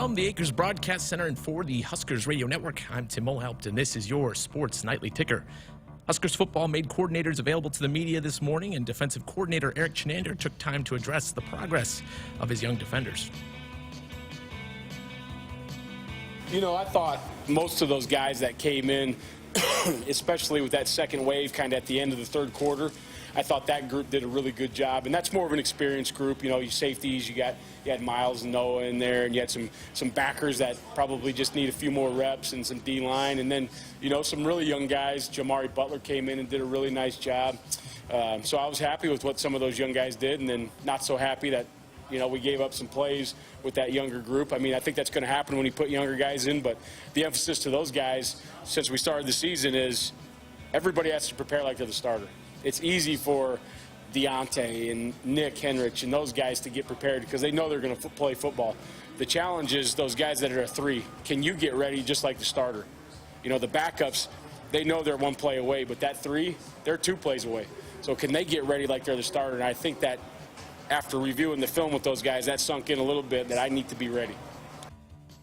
From the Acres Broadcast Center and for the Huskers Radio Network, I'm Tim Mulhaupt, and this is your Sports Nightly Ticker. Huskers football made coordinators available to the media this morning, and defensive coordinator Erik Chinander took time to address the progress of his young defenders. You know, I thought most of those guys that came in, especially with that second wave kind of at the end of the third quarter, I thought that group did a really good job. And that's more of an experienced group. You know, your safeties, you had Miles and Noah in there, and you had some backers that probably just need a few more reps, and some D-line. And then, you know, some really young guys. Jamari Butler came in and did a really nice job. So I was happy with what some of those young guys did, and then not so happy that, you know, we gave up some plays with that younger group. I mean, I think that's going to happen when you put younger guys in, but the emphasis to those guys since we started the season is everybody has to prepare like they're the starter. It's easy for Deontay and Nick Henrich and those guys to get prepared because they know they're going to play football. The challenge is those guys that are a three. Can you get ready just like the starter? You know, the backups, they know they're one play away, but that three, they're 2 plays away. So can they get ready like they're the starter? And I think that after reviewing the film with those guys, that sunk in a little bit that I need to be ready.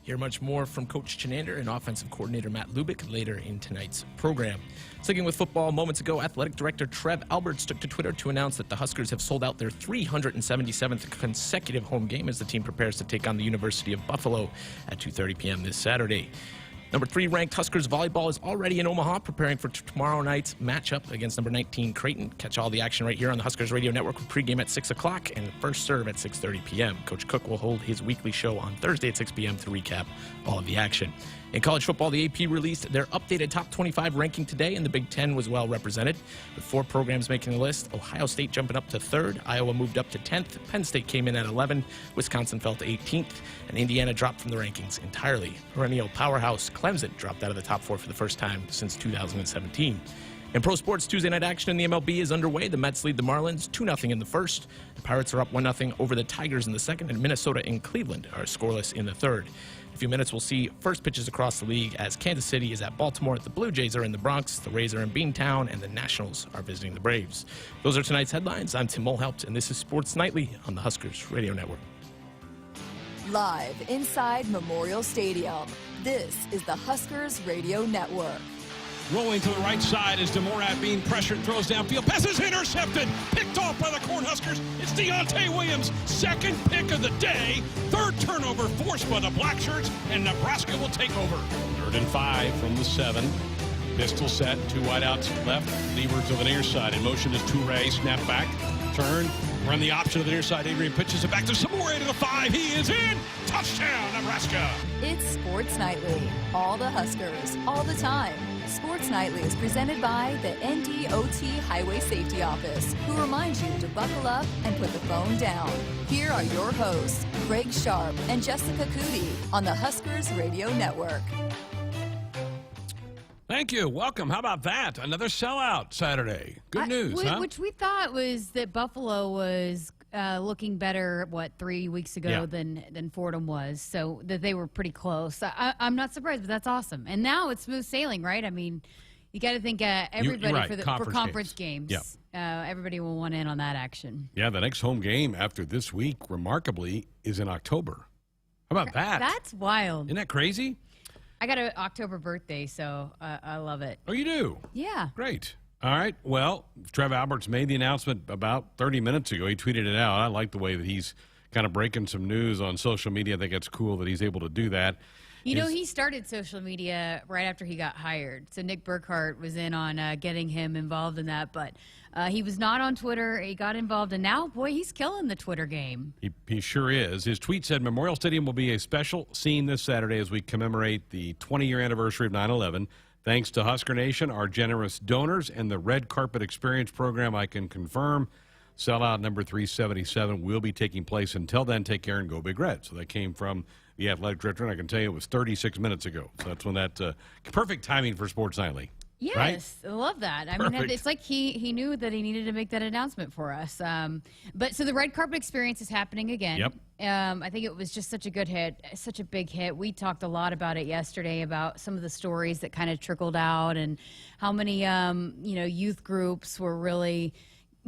Hear much more from Coach Chinander and offensive coordinator Matt Lubick later in tonight's program. Sticking with football, moments ago, athletic director Trev Alberts took to Twitter to announce that the Huskers have sold out their 377th consecutive home game as the team prepares to take on the University of Buffalo at 2:30 p.m. this Saturday. Number 3 ranked Huskers volleyball is already in Omaha, preparing for tomorrow night's matchup against number 19 Creighton. Catch all the action right here on the Huskers Radio Network with pregame at 6 o'clock and first serve at 6:30 p.m. Coach Cook will hold his weekly show on Thursday at 6 p.m. to recap all of the action. In college football, the AP released their updated top 25 ranking today, and the Big Ten was well represented, with 4 programs making the list. Ohio State jumping up to 3rd, Iowa moved up to 10th, Penn State came in at 11, Wisconsin fell to 18th, and Indiana dropped from the rankings entirely. Perennial powerhouse Clemson dropped out of the top 4 for the first time since 2017. In pro sports, Tuesday night action in the MLB is underway. The Mets lead the Marlins 2-0 in the first. The Pirates are up 1-0 over the Tigers in the second, and Minnesota and Cleveland are scoreless in the third. In a few minutes, we'll see first pitches across the league as Kansas City is at Baltimore, the Blue Jays are in the Bronx, the Rays are in Beantown, and the Nationals are visiting the Braves. Those are tonight's headlines. I'm Tim Mulhaupt, and this is Sports Nightly on the Huskers Radio Network. Live inside Memorial Stadium, this is the Huskers Radio Network. Rolling to the right side is DeMorat being pressured, throws downfield, passes intercepted, picked off by the Cornhuskers. It's Deontay Williams, 2nd pick of the day, 3rd turnover forced by the Blackshirts, and Nebraska will take over. 3rd and 5 from the 7. Pistol set, 2 wideouts left, lever to the near side. In motion is Toure, snap back, turn, run the option to the near side. Adrian pitches it back to Samore to the 5. He is in. Touchdown, Nebraska. It's Sports Nightly. All the Huskers, all the time. Sports Nightly is presented by the NDOT Highway Safety Office, who reminds you to buckle up and put the phone down. Here are your hosts, Greg Sharp and Jessica Cootie on the Huskers Radio Network. Thank you. Welcome. How about that? Another sellout Saturday. Good news, huh? Which we thought was that Buffalo was looking better, 3 weeks ago than Fordham was, so that they were pretty close. I'm not surprised, but that's awesome. And now it's smooth sailing, right? I mean, you got to think everybody for conference games. Yeah. Everybody will want in on that action. Yeah, the next home game after this week, remarkably, is in October. How about that? That's wild. Isn't that crazy? I got an October birthday, so I love it. Oh, you do? Yeah. Great. All right. Well, Trev Alberts made the announcement about 30 minutes ago. He tweeted it out. I like the way that he's kind of breaking some news on social media. I think it's cool that he's able to do that. You know, he started social media right after he got hired. So Nick Burkhart was in on getting him involved in that. But he was not on Twitter. He got involved. And now, boy, he's killing the Twitter game. He sure is. His tweet said, Memorial Stadium will be a special scene this Saturday as we commemorate the 20-year anniversary of 9/11. Thanks to Husker Nation, our generous donors, and the Red Carpet Experience program, I can confirm sellout number 377 will be taking place. Until then, take care and go Big Red. So that came from the athletic director, and I can tell you it was 36 minutes ago. So that's when that perfect timing for Sports Nightly. Yes, right? I love that. I mean, it's like he knew that he needed to make that announcement for us. But so the Red Carpet Experience is happening again. Yep. I think it was just such a good hit, such a big hit. We talked a lot about it yesterday, about some of the stories that kind of trickled out and how many youth groups were really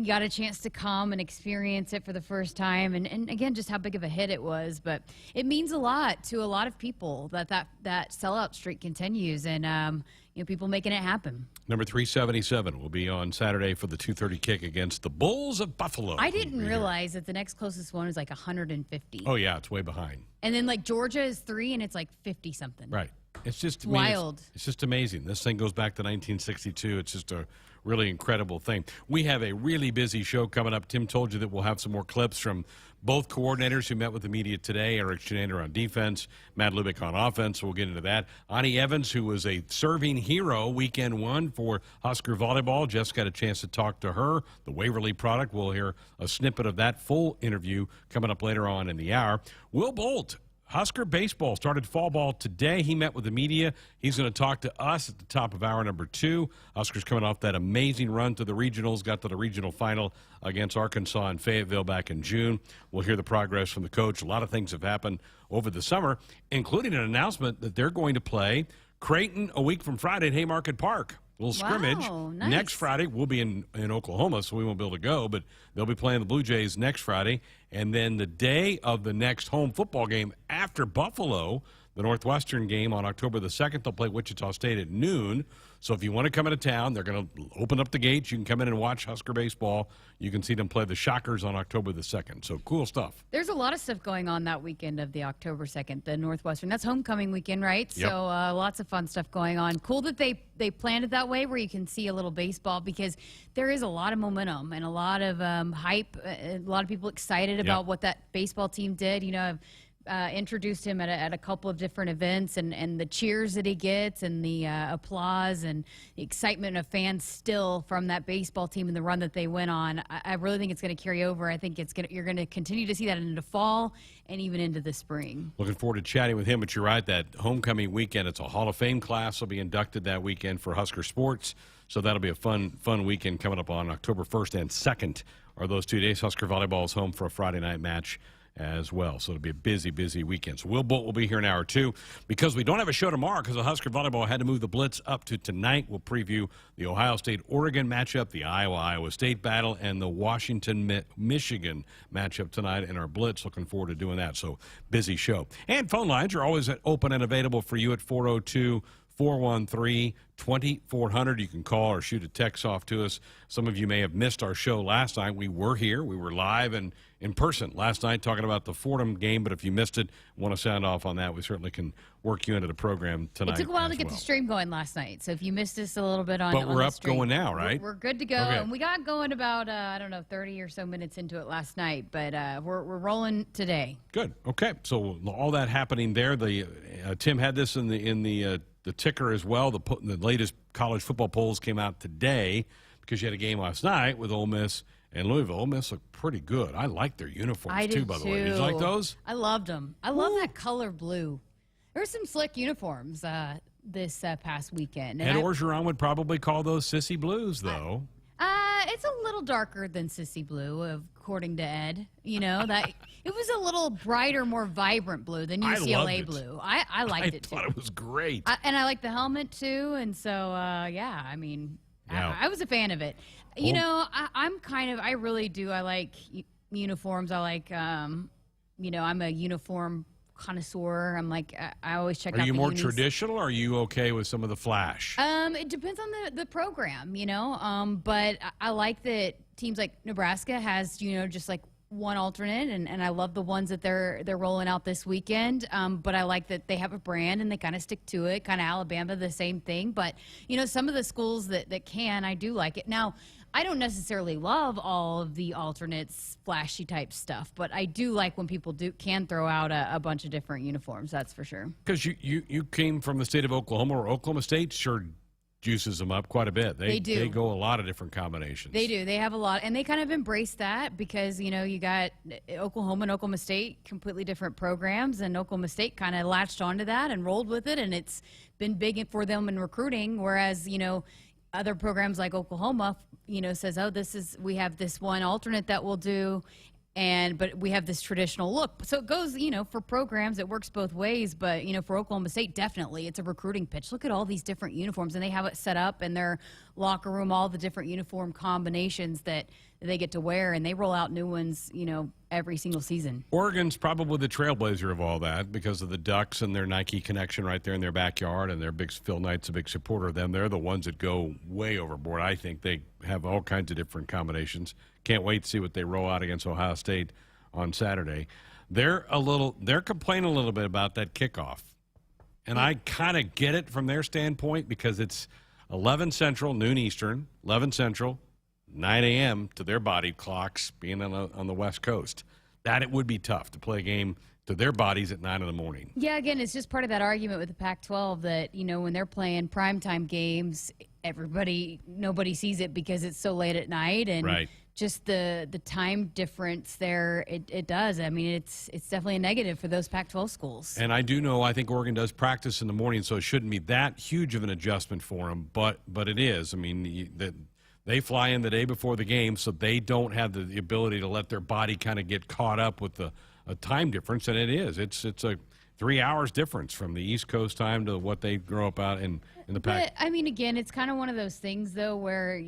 got a chance to come and experience it for the first time, and again, just how big of a hit it was. But it means a lot to a lot of people that sellout streak continues, and people making it happen. Number 377 will be on Saturday for the 2:30 kick against the Bulls of Buffalo. I didn't realize that the next closest one is like 150. Oh yeah, it's way behind. And then like Georgia is 3, and it's like 50 something. Right. It's just wild. It's just amazing. This thing goes back to 1962. It's just a really incredible thing. We have a really busy show coming up. Tim told you that we'll have some more clips from both coordinators who met with the media today. Eric Chinander on defense, Matt Lubick on offense. We'll get into that. Ani Evans, who was a serving hero weekend 1 for Husker volleyball. Just got a chance to talk to her, the Waverly product. We'll hear a snippet of that full interview coming up later on in the hour. Will Bolt, Husker baseball started fall ball today. He met with the media. He's going to talk to us at the top of hour number 2. Huskers coming off that amazing run to the regionals, got to the regional final against Arkansas and Fayetteville back in June. We'll hear the progress from the coach. A lot of things have happened over the summer, including an announcement that they're going to play Creighton a week from Friday at Haymarket Park. A little scrimmage. Nice. Next Friday, we'll be in Oklahoma, so we won't be able to go, but they'll be playing the Blue Jays next Friday. And then the day of the next home football game after Buffalo, the Northwestern game on October the 2nd, they'll play Wichita State at noon. So if you want to come into town, they're going to open up the gates. You can come in and watch Husker baseball. You can see them play the Shockers on October the 2nd. So cool stuff. There's a lot of stuff going on that weekend of the October 2nd, the Northwestern. That's homecoming weekend, right? Yep. So lots of fun stuff going on. Cool that they planned it that way where you can see a little baseball, because there is a lot of momentum and a lot of hype, a lot of people excited about what that baseball team did. I've introduced him at a couple of different events, and the cheers that he gets and the applause and the excitement of fans still from that baseball team and the run that they went on. I really think it's going to carry over. I think you're going to continue to see that into fall and even into the spring. Looking forward to chatting with him, but you're right, that homecoming weekend, it's a Hall of Fame class will be inducted that weekend for Husker sports. So that'll be a fun weekend coming up on October 1st and 2nd are those 2 days. Husker volleyball is home for a Friday night match as well. So it'll be a busy weekend. So Will Bolt will be here in hour 2. Because we don't have a show tomorrow because the Husker volleyball had to move the blitz up to tonight. We'll preview the Ohio State-Oregon matchup, the Iowa-Iowa State battle, and the Washington-Michigan matchup tonight in our blitz. Looking forward to doing that. So busy show. And phone lines are always open and available for you at 402-413-2400. You can call or shoot a text off to us. Some of you may have missed our show last night. We were here. We were live and in person last night talking about the Fordham game, but if you missed it, want to sound off on that, we certainly can work you into the program tonight. It took a while to get the stream going last night, so if you missed us a little bit on But we're the up stream, going now, right? We're good to go, Okay. and we got going about, 30 or so minutes into it last night, but we're rolling today. Good. Okay. So all that happening there. The Tim had this in the ticker as well. The latest college football polls came out today because you had a game last night with Ole Miss and Louisville. Ole Miss looked pretty good. I like their uniforms I too, did by the way. Did you like those? I loved them. I love that color blue. There were some slick uniforms this past weekend. Ed Orgeron would probably call those sissy blues, though. It's a little darker than sissy blue, according to Ed. That it was a little brighter, more vibrant blue than I loved UCLA it. blue. I liked it too. I thought it was great. And I like the helmet too, and so I was a fan of it. I really do. I like uniforms. I like I'm a uniform connoisseur. I'm like I always check out. Are you the more unis. traditional, or are you okay with some of the flash? It depends on the program, but I like that teams like Nebraska has, just like one alternate, and I love the ones that they're rolling out this weekend. But I like that they have a brand and they kind of stick to it. Kind of Alabama, the same thing. But some of the schools that can, I do like it. Now, I don't necessarily love all of the alternates, flashy type stuff, but I do like when people can throw out a bunch of different uniforms. That's for sure. Because you came from the state of Oklahoma, or Oklahoma State sure juices them up quite a bit. They do. They go a lot of different combinations. They do. They have a lot, and they kind of embrace that because you got Oklahoma and Oklahoma State, completely different programs, and Oklahoma State kind of latched onto that and rolled with it, and it's been big for them in recruiting. Whereas other programs like Oklahoma, says, oh, we have this one alternate that we'll do, but we have this traditional look. So it goes, for programs, it works both ways. But, for Oklahoma State, definitely, it's a recruiting pitch. Look at all these different uniforms, and they have it set up in their locker room, all the different uniform combinations that that they get to wear, and they roll out new ones, every single season. Oregon's probably the trailblazer of all that because of the Ducks and their Nike connection right there in their backyard, and Phil Knight's a big supporter of them. They're the ones that go way overboard. I think they have all kinds of different combinations. Can't wait to see what they roll out against Ohio State on Saturday. They're complaining a little bit about that kickoff. And I kind of get it from their standpoint because it's 11 Central, noon Eastern, 11 Central, 9 a.m. to their body clocks being on the West Coast. That it would be tough to play a game to their bodies at 9 in the morning. Yeah, again, it's just part of that argument with the Pac-12 that, when they're playing primetime games, nobody sees it because it's so late at night. And right. Just the time difference there, it does. I mean, it's definitely a negative for those Pac-12 schools. And I think Oregon does practice in the morning, so it shouldn't be that huge of an adjustment for them, but it is. I mean, they fly in the day before the game, so they don't have the ability to let their body kind of get caught up with a time difference, and it is. It's a 3 hours difference from the East Coast time to what they grow up out in the Pac. But, I mean, again, it's kind of one of those things, though, where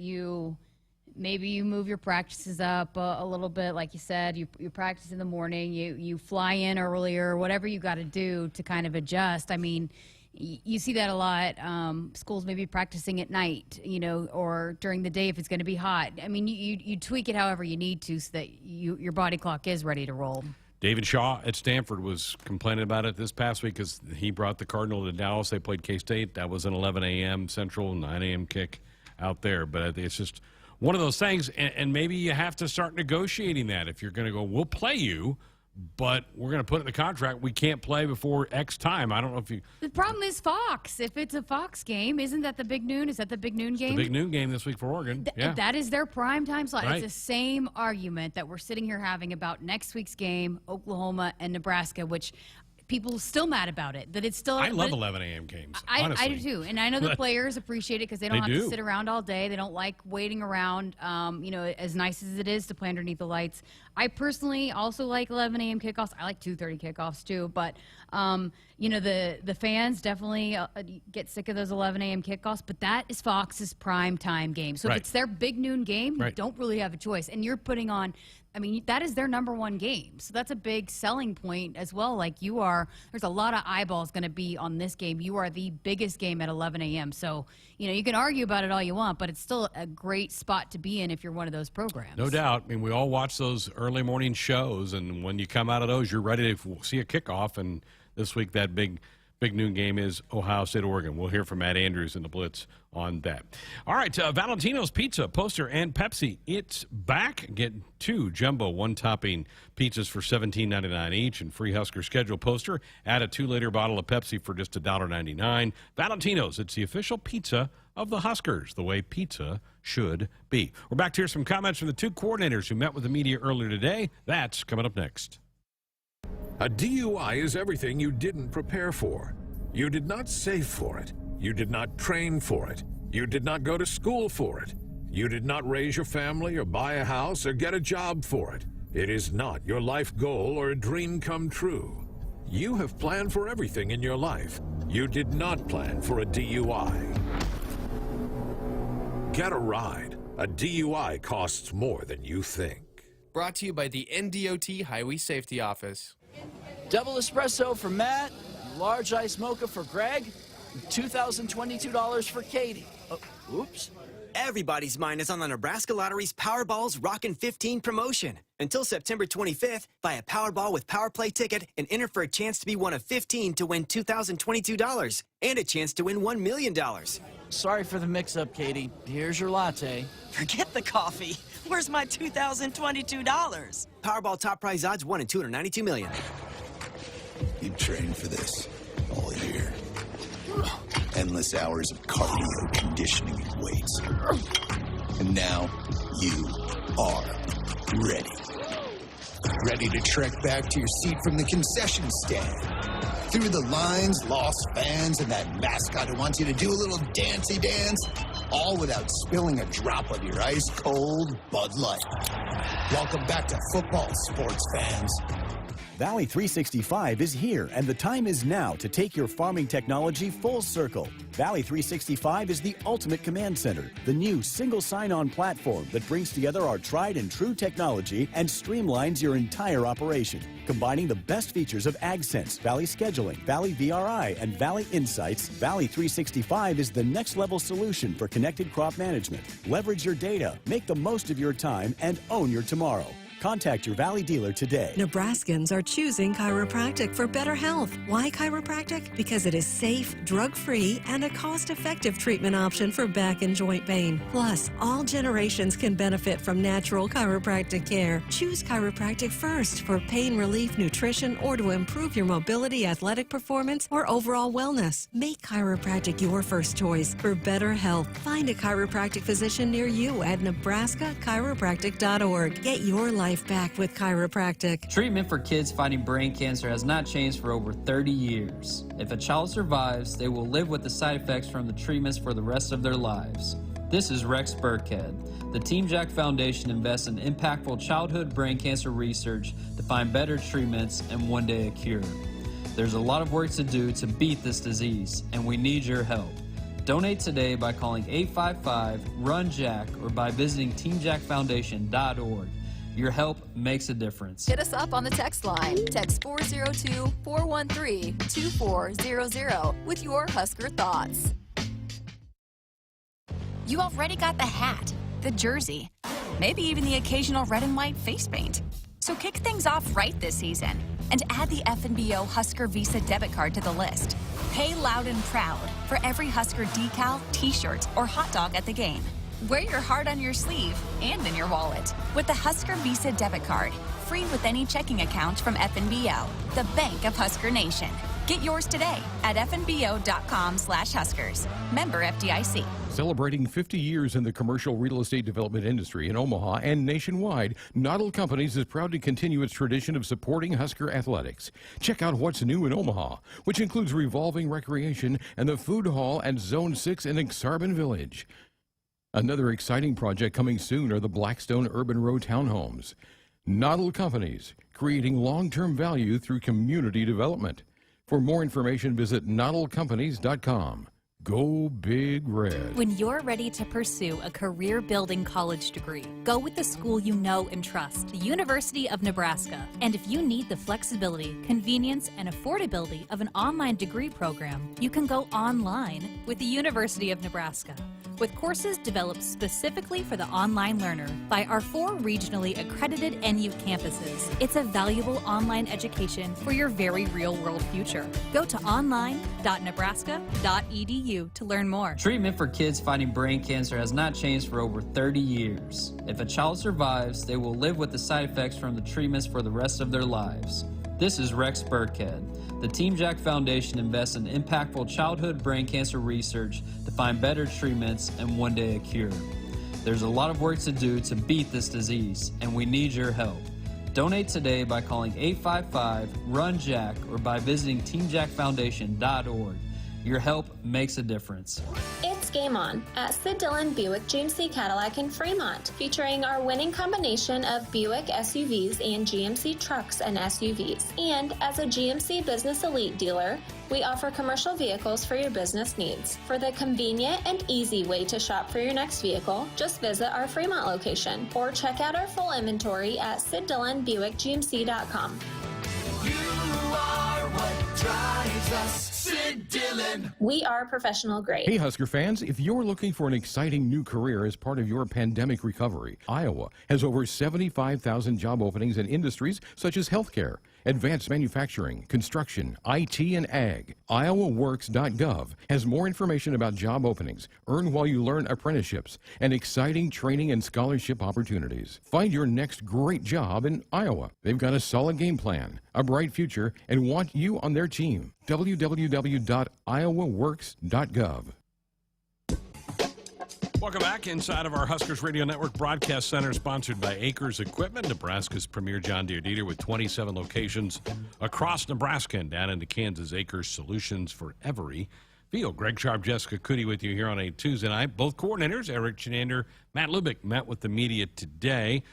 maybe you move your practices up a little bit. Like you said, you practice in the morning, you fly in earlier, whatever you got to do to kind of adjust. I mean, you see that a lot. Schools maybe practicing at night, or during the day if it's going to be hot. I mean, you tweak it however you need to so that your body clock is ready to roll. David Shaw at Stanford was complaining about it this past week because he brought the Cardinal to Dallas. They played K-State. That was an 11 a.m. Central, 9 a.m. kick out there. But it's just one of those things, and maybe you have to start negotiating that. If you're going to go, we'll play you, but we're going to put in the contract we can't play before X time. I don't know if you. The problem is Fox. If it's a Fox game, isn't that the big noon? Is that the big noon game? The big noon game this week for Oregon. Yeah. That is their prime time slot. Right. It's the same argument that we're sitting here having about next week's game, Oklahoma and Nebraska, which people still mad about it. That it's still. I love 11 a.m. games. Honestly. I do too, and I know the players appreciate it because they don't have to sit around all day. They don't like waiting around. As nice as it is to play underneath the lights. I personally also like 11 a.m. kickoffs. I like 2:30 kickoffs too, but the fans definitely get sick of those 11 a.m. kickoffs. But that is Fox's prime time game. So if it's their big noon game, you don't really have a choice, and you're putting on. I mean, that is their number one game. So that's a big selling point as well. Like there's a lot of eyeballs going to be on this game. You are the biggest game at 11 a.m. So, you can argue about it all you want, but it's still a great spot to be in if you're one of those programs. No doubt. I mean, we all watch those early morning shows, and when you come out of those, you're ready to see a kickoff. And this week, that big noon game is Ohio State, Oregon. We'll hear from Matt Andrews in the Blitz on that. All right, Valentino's Pizza, Poster, and Pepsi. It's back. Get 2 jumbo one-topping pizzas for $17.99 each and free Husker schedule poster. Add a 2-liter bottle of Pepsi for just $1.99. Valentino's, it's the official pizza of the Huskers, the way pizza should be. We're back to hear some comments from the 2 coordinators who met with the media earlier today. That's coming up next. A DUI is everything you didn't prepare for. You did not save for it. You did not train for it. You did not go to school for it. You did not raise your family or buy a house or get a job for it. It is not your life goal or a dream come true. You have planned for everything in your life. You did not plan for a DUI. Get a ride. A DUI costs more than you think. Brought to you by the NDOT Highway Safety Office. Double espresso for Matt, large ice mocha for Greg, $2,022 for Katie. Oops. Everybody's mind is on the Nebraska Lottery's Powerball's Rockin' 15 promotion. Until September 25th, buy a Powerball with PowerPlay ticket and enter for a chance to be one of 15 to win $2,022 and a chance to win $1 million. Sorry for the mix-up, Katie. Here's your latte. Forget the coffee. Where's my $2,022? Powerball top prize odds 1 in 292 million. You trained for this all year. Endless hours of cardio, conditioning, and weights. And now you are ready. Ready to trek back to your seat from the concession stand. Through the lines, lost fans, and that mascot who wants you to do a little dancey dance, all without spilling a drop of your ice-cold Bud Light. Welcome back to football, sports fans. Valley 365 is here, and the time is now to take your farming technology full circle. Valley 365 is the ultimate command center, the new single sign-on platform that brings together our tried and true technology and streamlines your entire operation. Combining the best features of AgSense, Valley Scheduling, Valley VRI, and Valley Insights, Valley 365 is the next-level solution for connected crop management. Leverage your data, make the most of your time, and own your tomorrow. Contact your Valley dealer today. Nebraskans are choosing chiropractic for better health. Why chiropractic? Because it is safe, drug-free, and a cost-effective treatment option for back and joint pain. Plus, all generations can benefit from natural chiropractic care. Choose chiropractic first for pain relief, nutrition, or to improve your mobility, athletic performance, or overall wellness. Make chiropractic your first choice for better health. Find a chiropractic physician near you at nebraskachiropractic.org. Get your life back with chiropractic. Treatment for kids fighting brain cancer has not changed for over 30 years. If a child survives, they will live with the side effects from the treatments for the rest of their lives. This is Rex Burkhead. The Team Jack Foundation invests in impactful childhood brain cancer research to find better treatments and one day a cure. There's a lot of work to do to beat this disease, and we need your help. Donate today by calling 855-RUN-JACK or by visiting teamjackfoundation.org. Your help makes a difference. Hit us up on the text line. Text 402-413-2400 with your Husker thoughts. You already got the hat, the jersey, maybe even the occasional red and white face paint. So kick things off right this season and add the FNBO Husker Visa debit card to the list. Pay loud and proud for every Husker decal, t-shirt, or hot dog at the game. Wear your heart on your sleeve and in your wallet with the Husker Visa debit card, free with any checking account from FNBO, the bank of Husker Nation. Get yours today at fnbo.com/Huskers. Member FDIC. Celebrating 50 years in the commercial real estate development industry in Omaha and nationwide, Noddle Companies is proud to continue its tradition of supporting Husker athletics. Check out what's new in Omaha, which includes revolving recreation and the food hall at Zone 6 in Exarban Village. Another exciting project coming soon are the Blackstone Urban Row townhomes. Noddle Companies, creating long-term value through community development. For more information, visit noddlecompanies.com. Go Big Red. When you're ready to pursue a career-building college degree, go with the school you know and trust, the University of Nebraska. And if you need the flexibility, convenience, and affordability of an online degree program, you can go online with the University of Nebraska. With courses developed specifically for the online learner by our 4 regionally accredited NU campuses, it's a valuable online education for your very real-world future. Go to online.nebraska.edu to learn more. Treatment for kids fighting brain cancer has not changed for over 30 years. If a child survives, they will live with the side effects from the treatments for the rest of their lives. This is Rex Burkhead. The Team Jack Foundation invests in impactful childhood brain cancer research to find better treatments and one day a cure. There's a lot of work to do to beat this disease, and we need your help. Donate today by calling 855-RUN-JACK or by visiting teamjackfoundation.org. Your help makes a difference. It's Game On at Sid Dillon Buick GMC Cadillac in Fremont, featuring our winning combination of Buick SUVs and GMC trucks and SUVs. And as a GMC Business Elite dealer, we offer commercial vehicles for your business needs. For the convenient and easy way to shop for your next vehicle, just visit our Fremont location or check out our full inventory at SidDillonBuickGMC.com. You are what drives us. Sid Dillon. We are professional grade. Hey, Husker fans, if you're looking for an exciting new career as part of your pandemic recovery, Iowa has over 75,000 job openings in industries such as healthcare, advanced manufacturing, construction, IT, and ag. IowaWorks.gov has more information about job openings, earn while you learn apprenticeships, and exciting training and scholarship opportunities. Find your next great job in Iowa. They've got a solid game plan, a bright future, and want you on their team. www.iowaworks.gov. Welcome back inside of our Huskers Radio Network Broadcast Center, sponsored by Acres Equipment, Nebraska's premier John Deere dealer with 27 locations across Nebraska and down into Kansas. Acres Solutions for every field. Greg Sharp, Jessica Cootie with you here on a Tuesday night. Both coordinators, Eric Chinander, Matt Lubick, met with the media today.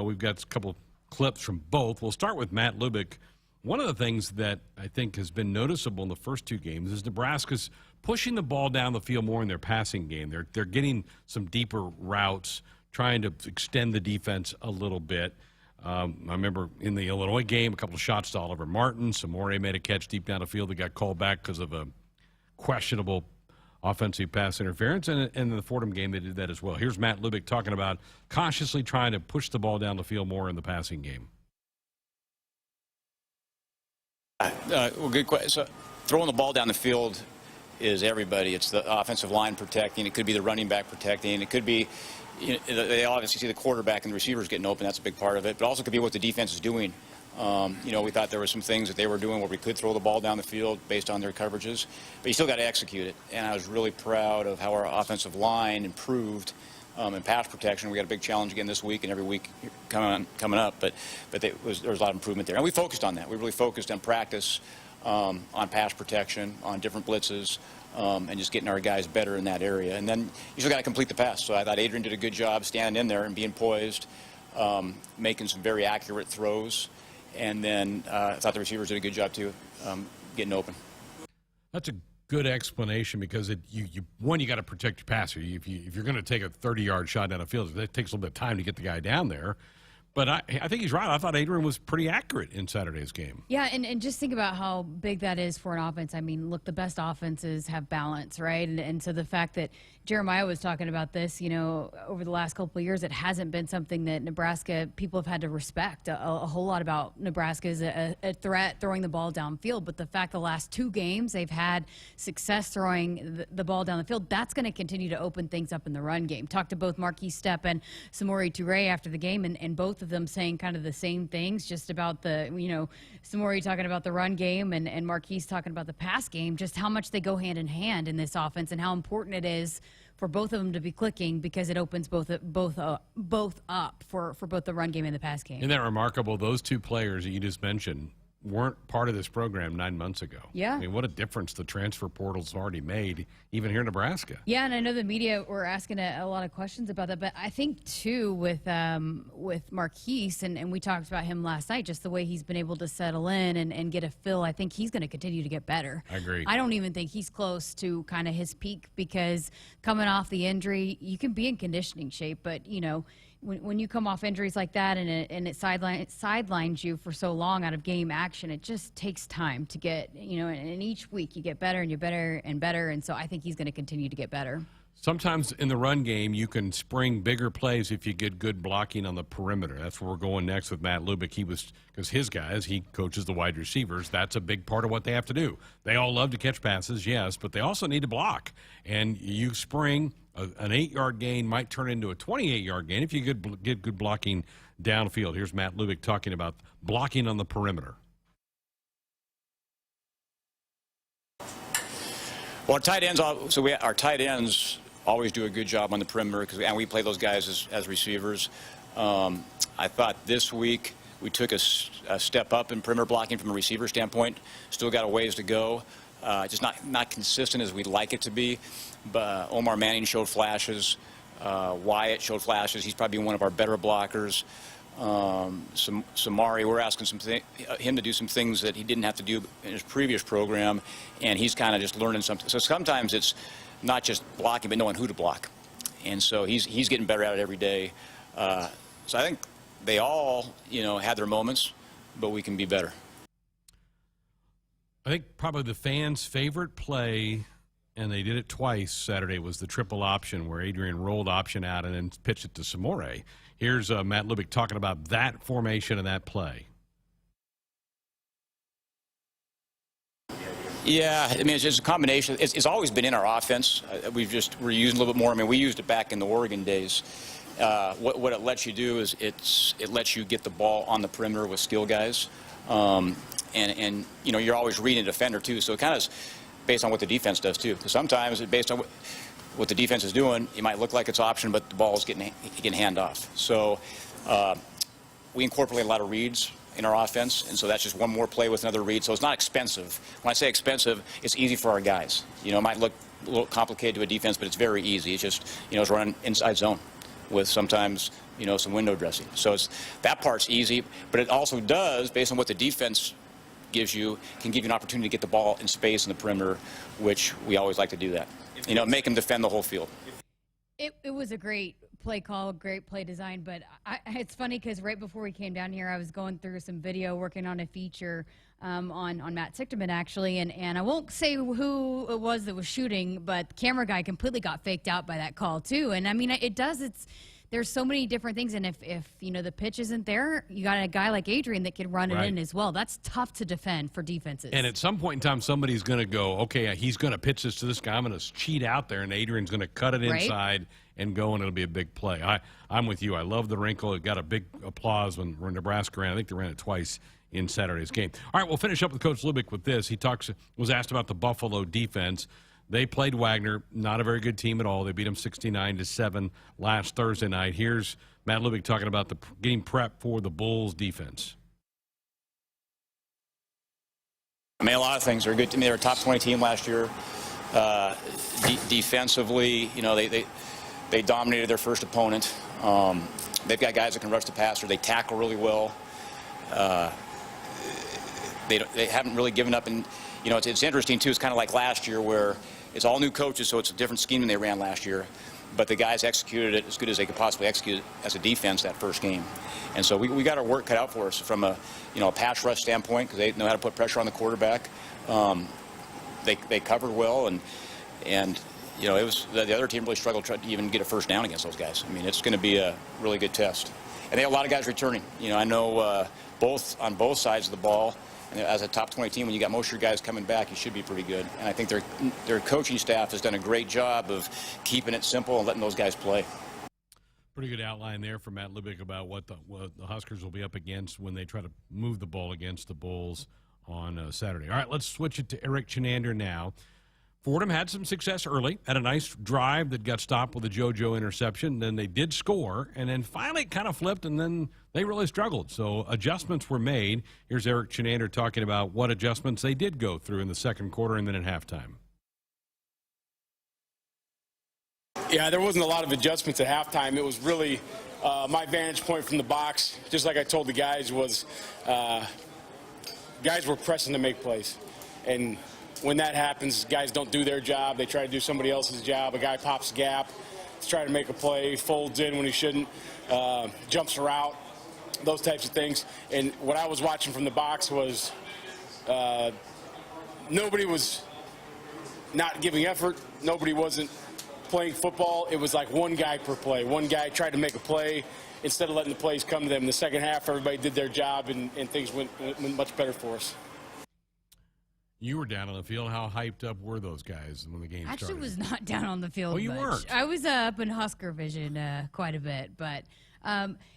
We've got a couple clips from both. We'll start with Matt Lubick one of the things that I think has been noticeable in the first two games is Nebraska's pushing the ball down the field more in their passing game. They're getting some deeper routes, trying to extend the defense a little bit. I remember in the Illinois game, a couple of shots to Oliver Martin. Samori made a catch deep down the field that got called back because of a questionable offensive pass interference. And in the Fordham game, they did that as well. Here's Matt Lubick talking about cautiously trying to push the ball down the field more in the passing game. Well, good question. So, throwing the ball down the field is everybody. It's the offensive line protecting. It could be the running back protecting. It could be, you know, they obviously see the quarterback and the receivers getting open. That's a big part of it. But also could be what the defense is doing. You know, we thought there were some things that they were doing where we could throw the ball down the field based on their coverages. But you still got to execute it. And I was really proud of how our offensive line improved in pass protection. We got a big challenge again this week and every week coming up. But there was a lot of improvement there. And we focused on that. We really focused on practice, on pass protection, on different blitzes, and just getting our guys better in that area. And then you still got to complete the pass. So I thought Adrian did a good job standing in there and being poised, making some very accurate throws. And then I thought the receivers did a good job, too, getting open. That's a good explanation because you got to protect your passer. If you're going to take a 30-yard shot down the field, it takes a little bit of time to get the guy down there. But I think he's right. I thought Adrian was pretty accurate in Saturday's game. Yeah, and just think about how big that is for an offense. I mean, look, the best offenses have balance, right? And so the fact that Jeremiah was talking about this, you know, over the last couple of years, it hasn't been something that Nebraska people have had to respect a whole lot about. Nebraska is a threat throwing the ball downfield, but the fact the last two games they've had success throwing the ball down the field, that's going to continue to open things up in the run game. Talked to both Marquise Stepp and Samori Toure after the game, and both of them saying kind of the same things, just about the, you know, Samori talking about the run game and Marquise talking about the pass game, just how much they go hand in hand in this offense and how important it is for both of them to be clicking because it opens both up for both the run game and the pass game. Isn't that remarkable? Those two players that you just mentioned weren't part of this program 9 months ago. Yeah. I mean, what a difference the transfer portal's already made, even here in Nebraska. Yeah, and I know the media were asking a lot of questions about that, but I think, too, with Marquise, and we talked about him last night, just the way he's been able to settle in and get a feel, I think he's going to continue to get better. I agree. I don't even think he's close to kind of his peak because coming off the injury, you can be in conditioning shape, but, you know, when you come off injuries like that and it sidelines you for so long out of game action, it just takes time to get, you know, and each week you get better and you're better and better. And so I think he's going to continue to get better. Sometimes in the run game, you can spring bigger plays if you get good blocking on the perimeter. That's where we're going next with Matt Lubick. Because his guys, he coaches the wide receivers. That's a big part of what they have to do. They all love to catch passes, yes, but they also need to block. And you spring an 8-yard gain might turn into a 28-yard gain if you get good blocking downfield. Here's Matt Lubick talking about blocking on the perimeter. Well, our tight ends always do a good job on the perimeter, and we play those guys as receivers. I thought this week we took a step up in perimeter blocking from a receiver standpoint. Still got a ways to go. Just not consistent as we'd like it to be. But Omar Manning showed flashes. Wyatt showed flashes. He's probably one of our better blockers. Samari, we're asking him to do some things that he didn't have to do in his previous program, and he's kind of just learning something. So sometimes it's not just blocking, but knowing who to block. And so he's getting better at it every day. So I think they all, you know, had their moments, but we can be better. I think probably the fans' favorite play, and they did it twice Saturday, was the triple option where Adrian rolled option out and then pitched it to Samori. Here's Matt Lubick talking about that formation and that play. Yeah, I mean, it's just a combination. It's always been in our offense. We're using a little bit more. I mean, we used it back in the Oregon days. What it lets you do is it lets you get the ball on the perimeter with skill guys. And you know, you're always reading a defender, too. So it kind of is based on what the defense does, too. Because sometimes it's based on what the defense is doing. It might look like it's option, but the ball is getting handoff. So we incorporate a lot of reads in our offense, and so that's just one more play with another read. So it's not expensive. When I say expensive, it's easy for our guys. You know, it might look a little complicated to a defense, but it's very easy. It's just, you know, it's running inside zone with sometimes, you know, some window dressing. So that part's easy, but it also does, based on what the defense can give you an opportunity to get the ball in space in the perimeter, which we always like to do that. You know, make them defend the whole field. It was a great play call, great play design, but it's funny because right before we came down here, I was going through some video, working on a feature on Matt Sichterman, actually, and I won't say who it was that was shooting, but the camera guy completely got faked out by that call, too. And, I mean, there's so many different things, and if you know, the pitch isn't there, you got a guy like Adrian that can run it in as well. That's tough to defend for defenses. And at some point in time, somebody's going to go, okay, he's going to pitch this to this guy. I'm going to cheat out there, and Adrian's going to cut it inside and go, and it'll be a big play. I'm with you. I love the wrinkle. It got a big applause when Nebraska ran. I think they ran it twice in Saturday's game. All right, we'll finish up with Coach Lubick with this. He was asked about the Buffalo defense. They played Wagner, not a very good team at all. They beat them 69-7 last Thursday night. Here's Matt Lubick talking about getting prep for the Bulls defense. I mean, a lot of things are good to me. They were a top 20 team last year. Defensively, you know, they dominated their first opponent. They've got guys that can rush the passer. They tackle really well. They haven't really given up. And, you know, it's interesting, too. It's kind of like last year where it's all new coaches, so it's a different scheme than they ran last year. But the guys executed it as good as they could possibly execute it as a defense that first game. And so we got our work cut out for us from a pass rush standpoint, because they know how to put pressure on the quarterback. They covered well, and you know, it was the other team really struggled to even get a first down against those guys. I mean, it's going to be a really good test. And they have a lot of guys returning. You know, I know on both sides of the ball. And as a top 20 team, when you got most of your guys coming back, you should be pretty good. And I think their coaching staff has done a great job of keeping it simple and letting those guys play. Pretty good outline there from Matt Lubick about what the Huskers will be up against when they try to move the ball against the Bulls on Saturday. All right, let's switch it to Eric Chinander now. Fordham had some success early, had a nice drive that got stopped with a JoJo interception. Then they did score, and then finally it kind of flipped, and then they really struggled. So adjustments were made. Here's Eric Chinander talking about what adjustments they did go through in the second quarter and then at halftime. Yeah, there wasn't a lot of adjustments at halftime. It was really my vantage point from the box, just like I told the guys, was guys were pressing to make plays. And when that happens, guys don't do their job. They try to do somebody else's job. A guy pops a gap, he's trying to make a play, folds in when he shouldn't, jumps a route, those types of things. And what I was watching from the box was nobody was not giving effort. Nobody wasn't playing football. It was like one guy per play. One guy tried to make a play instead of letting the plays come to them. In the second half, everybody did their job, and things went much better for us. You were down on the field. How hyped up were those guys when the game started? Actually was not down on the field. Oh, you much. weren't? I was up in Husker Vision quite a bit. But,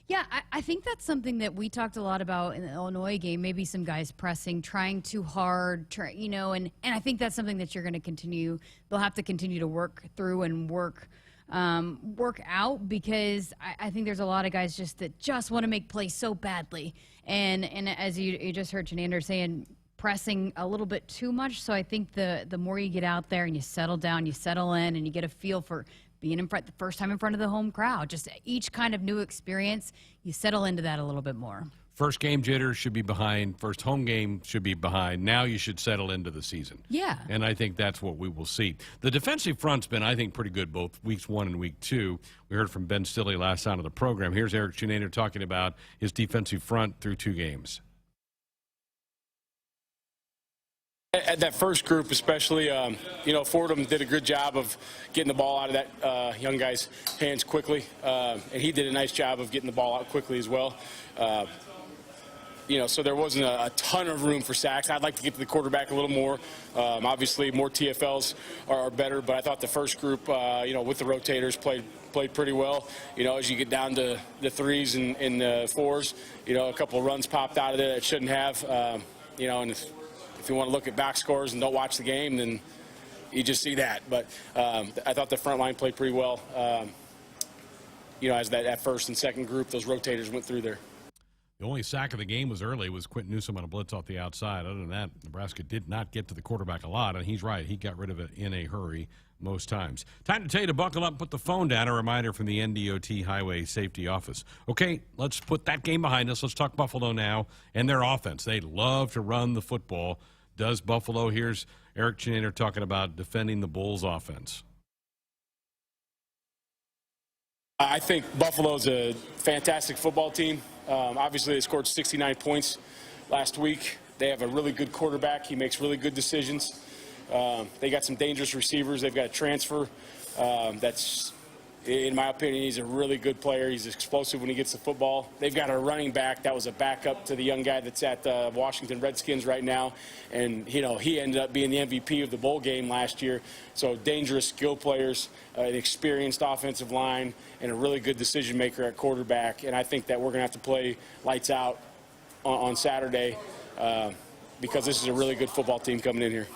yeah, I think that's something that we talked a lot about in the Illinois game, maybe some guys pressing, trying too hard, and I think that's something that you're going to continue. They'll have to continue to work through and work out, because I think there's a lot of guys that just want to make plays so badly. And as you just heard Chinander saying, pressing a little bit too much. So I think the more you get out there and you settle down, you settle in, and you get a feel for being in front the first time in front of the home crowd, just each kind of new experience, you settle into that a little bit more. First game jitters should be behind. First home game should be behind. Now you should settle into the season. Yeah. And I think that's what we will see. The defensive front's been, I think, pretty good both weeks 1 and week 2. We heard from Ben Stilley last night of the program. Here's Eric Chinander talking about his defensive front through 2 games. At that first group especially, Fordham did a good job of getting the ball out of that young guy's hands quickly, and he did a nice job of getting the ball out quickly as well. So there wasn't a ton of room for sacks. I'd like to get to the quarterback a little more. Obviously, more TFLs are better, but I thought the first group, with the rotators, played pretty well. As you get down to the 3s and the 4s, a couple of runs popped out of there that shouldn't have, and if you want to look at back scores and don't watch the game, then you just see that. But I thought the front line played pretty well. As that first and second group, those rotators went through there. The only sack of the game was early, was Quentin Newsome on a blitz off the outside. Other than that, Nebraska did not get to the quarterback a lot, and he's right. He got rid of it in a hurry most times. Time to tell you to buckle up and put the phone down. A reminder from the NDOT Highway Safety Office. Okay, let's put that game behind us. Let's talk Buffalo now and their offense. They love to run the football. Does Buffalo? Here's Eric Chinander talking about defending the Bulls' offense. I think Buffalo's a fantastic football team. Obviously, they scored 69 points last week. They have a really good quarterback. He makes really good decisions. They got some dangerous receivers. They've got a transfer that's, in my opinion, he's a really good player. He's explosive when he gets the football. They've got a running back that was a backup to the young guy that's at the Washington Redskins right now. And, you know, he ended up being the MVP of the bowl game last year. So dangerous skill players, an experienced offensive line, and a really good decision maker at quarterback. And I think that we're going to have to play lights out on Saturday because this is a really good football team coming in here.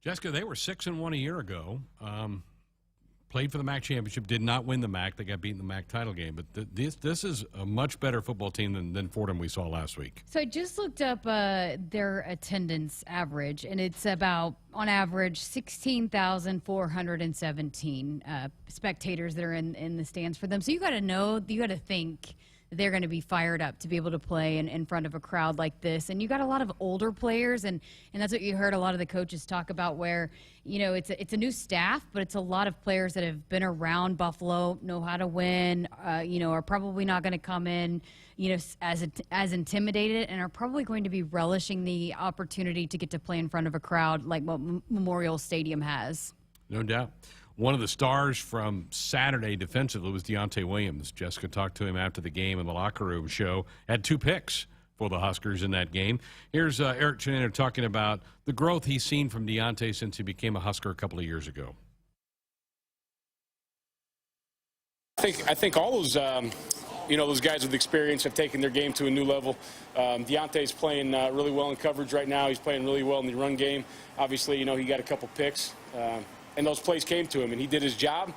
Jessica, they were 6-1 a year ago. Played for the MAC championship, did not win the MAC. They got beat in the MAC title game. But this is a much better football team than Fordham we saw last week. So I just looked up their attendance average, and it's about, on average, 16,417 spectators that are in the stands for them. So you got to think they're going to be fired up to be able to play in front of a crowd like this. And you got a lot of older players, and that's what you heard a lot of the coaches talk about, where, you know, it's a new staff, but it's a lot of players that have been around Buffalo, know how to win, you know, are probably not going to come in, you know, as intimidated, and are probably going to be relishing the opportunity to get to play in front of a crowd like what Memorial Stadium has. No doubt. One of the stars from Saturday defensively was Deontay Williams. Jessica talked to him after the game in the locker room show. Had 2 picks for the Huskers in that game. Here's Eric Chinander talking about the growth he's seen from Deontay since he became a Husker a couple of years ago. I think all those, you know, those guys with experience have taken their game to a new level. Deontay's playing really well in coverage right now. He's playing really well in the run game. Obviously, you know, he got a couple picks. And those plays came to him, and he did his job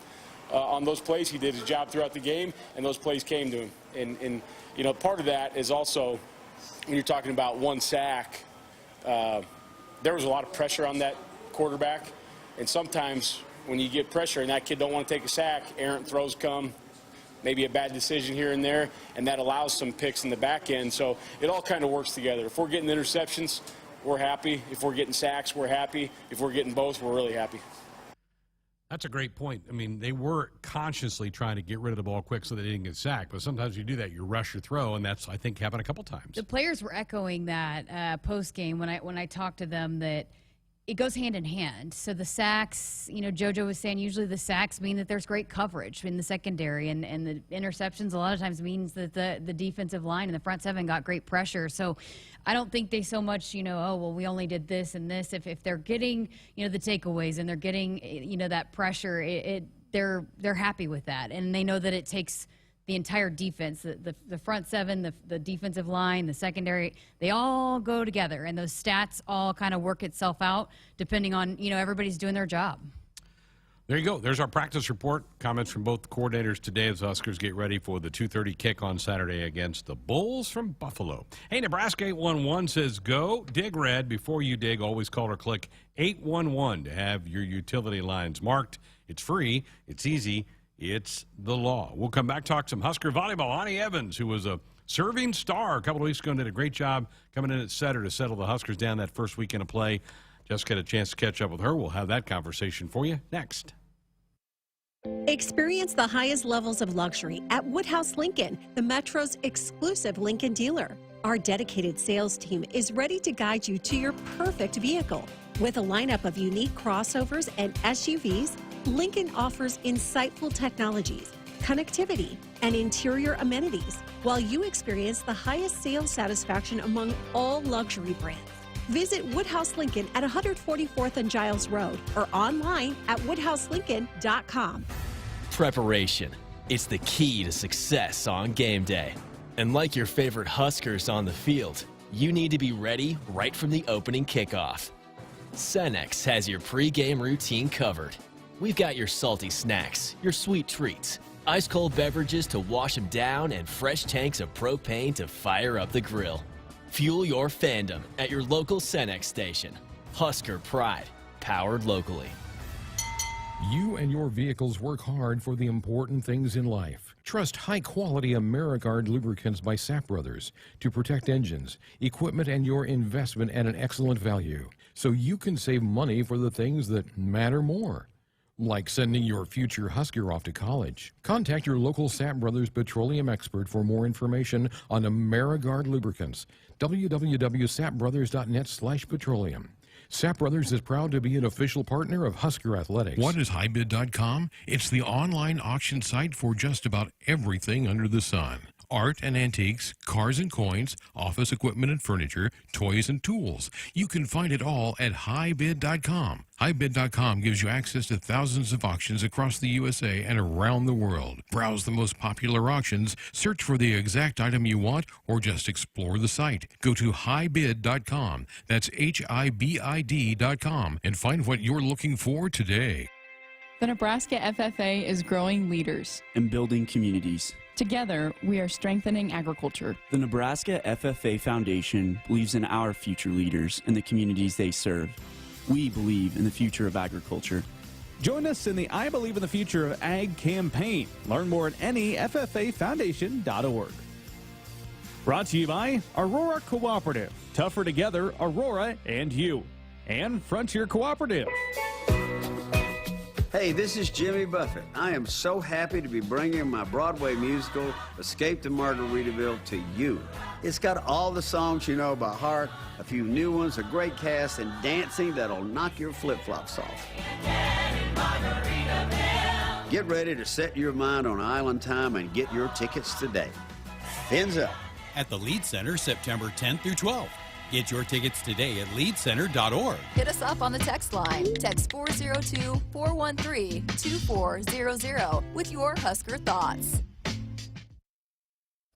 on those plays. He did his job throughout the game, and those plays came to him. And you know, part of that is also when you're talking about 1 sack, there was a lot of pressure on that quarterback. And sometimes when you get pressure and that kid don't want to take a sack, errant throws come, maybe a bad decision here and there, and that allows some picks in the back end. So it all kind of works together. If we're getting interceptions, we're happy. If we're getting sacks, we're happy. If we're getting both, we're really happy. That's a great point. I mean, they were consciously trying to get rid of the ball quick so they didn't get sacked. But sometimes you do that, you rush your throw, and that's, I think, happened a couple times. The players were echoing that post game when I talked to them, that it goes hand in hand. So the sacks, you know, JoJo was saying usually the sacks mean that there's great coverage in the secondary, and the interceptions a lot of times means that the defensive line and the front seven got great pressure. So I don't think they so much, you know, oh, well, we only did this and this. If they're getting, you know, the takeaways and they're getting, you know, that pressure, they're happy with that. And they know that it takes the entire defense, the front seven, the defensive line, the secondary, they all go together, and those stats all kind of work itself out depending on, you know, everybody's doing their job. There you go. There's our practice report. Comments from both coordinators today as the Huskers get ready for the 2:30 kick on Saturday against the Bulls from Buffalo. Hey, Nebraska 811 says, go dig red. Before you dig, always call or click 811 to have your utility lines marked. It's free. It's easy. It's the law. We'll come back, talk some Husker volleyball. Ani Evans, who was a serving star a couple of weeks ago and did a great job coming in at setter to settle the Huskers down that first weekend of play. Just got a chance to catch up with her. We'll have that conversation for you next. Experience the highest levels of luxury at Woodhouse Lincoln, the Metro's exclusive Lincoln dealer. Our dedicated sales team is ready to guide you to your perfect vehicle. With a lineup of unique crossovers and SUVs, Lincoln offers insightful technologies, connectivity, and interior amenities, while you experience the highest sales satisfaction among all luxury brands. Visit Woodhouse Lincoln at 144th and Giles Road or online at woodhouselincoln.com. Preparation. It's the key to success on game day. And like your favorite Huskers on the field, you need to be ready right from the opening kickoff. Cenex has your pregame routine covered. We've got your salty snacks, your sweet treats, Ice-cold beverages to wash them down and fresh tanks of propane to fire up the grill. Fuel your fandom at your local Cenex station. Husker Pride, powered locally. You and your vehicles work hard for the important things in life. Trust high-quality AmeriGuard lubricants by Sapp Brothers to protect engines, equipment, and your investment at an excellent value, so you can save money for the things that matter more, like sending your future Husker off to college. Contact your local Sapp Brothers petroleum expert for more information on AmeriGuard lubricants. www.sappbrothers.net/petroleum. Sapp Brothers is proud to be an official partner of Husker Athletics. What is HighBid.com? It's the online auction site for just about everything under the sun. Art and antiques, cars and coins, office equipment and furniture, toys and tools. You can find it all at HighBid.com. HighBid.com gives you access to thousands of auctions across the USA and around the world. Browse the most popular auctions, search for the exact item you want, or just explore the site. Go to HighBid.com. That's HIBID.com and find what you're looking for today. The Nebraska FFA is growing leaders and building communities. Together, we are strengthening agriculture. The Nebraska FFA Foundation believes in our future leaders and the communities they serve. We believe in the future of agriculture. Join us in the I Believe in the Future of Ag campaign. Learn more at NEFFAFoundation.org. Brought to you by Aurora Cooperative. Tougher together, Aurora and you. And Frontier Cooperative. Hey, this is Jimmy Buffett. I am so happy to be bringing my Broadway musical, Escape to Margaritaville, to you. It's got all the songs you know by heart, a few new ones, a great cast, and dancing that'll knock your flip-flops off. Get ready to set your mind on Island Time and get your tickets today. Fins up. At the Lead Center, September 10th through 12th. Get your tickets today at leadcenter.org. Hit us up on the text line. Text 402-413-2400 with your Husker thoughts.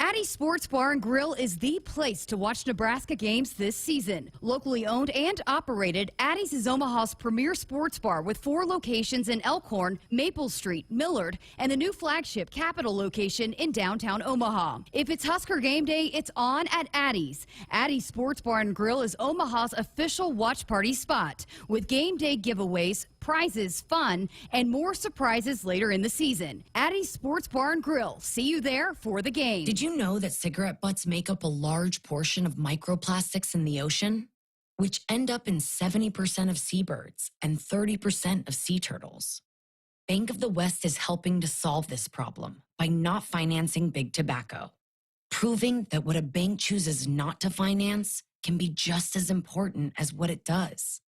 Addie's Sports Bar and Grill is the place to watch Nebraska games this season. Locally owned and operated, Addie's is Omaha's premier sports bar with 4 locations in Elkhorn, Maple Street, Millard, and the new flagship Capitol location in downtown Omaha. If it's Husker game day, it's on at Addie's. Addie's Sports Bar and Grill is Omaha's official watch party spot with game day giveaways, prizes, fun, and more surprises later in the season. Addie's Sports Bar and Grill. See you there for the game. Did you know that cigarette butts make up a large portion of microplastics in the ocean, which end up in 70% of seabirds and 30% of sea turtles? Bank of the West is helping to solve this problem by not financing big tobacco, proving that what a bank chooses not to finance can be just as important as what it does.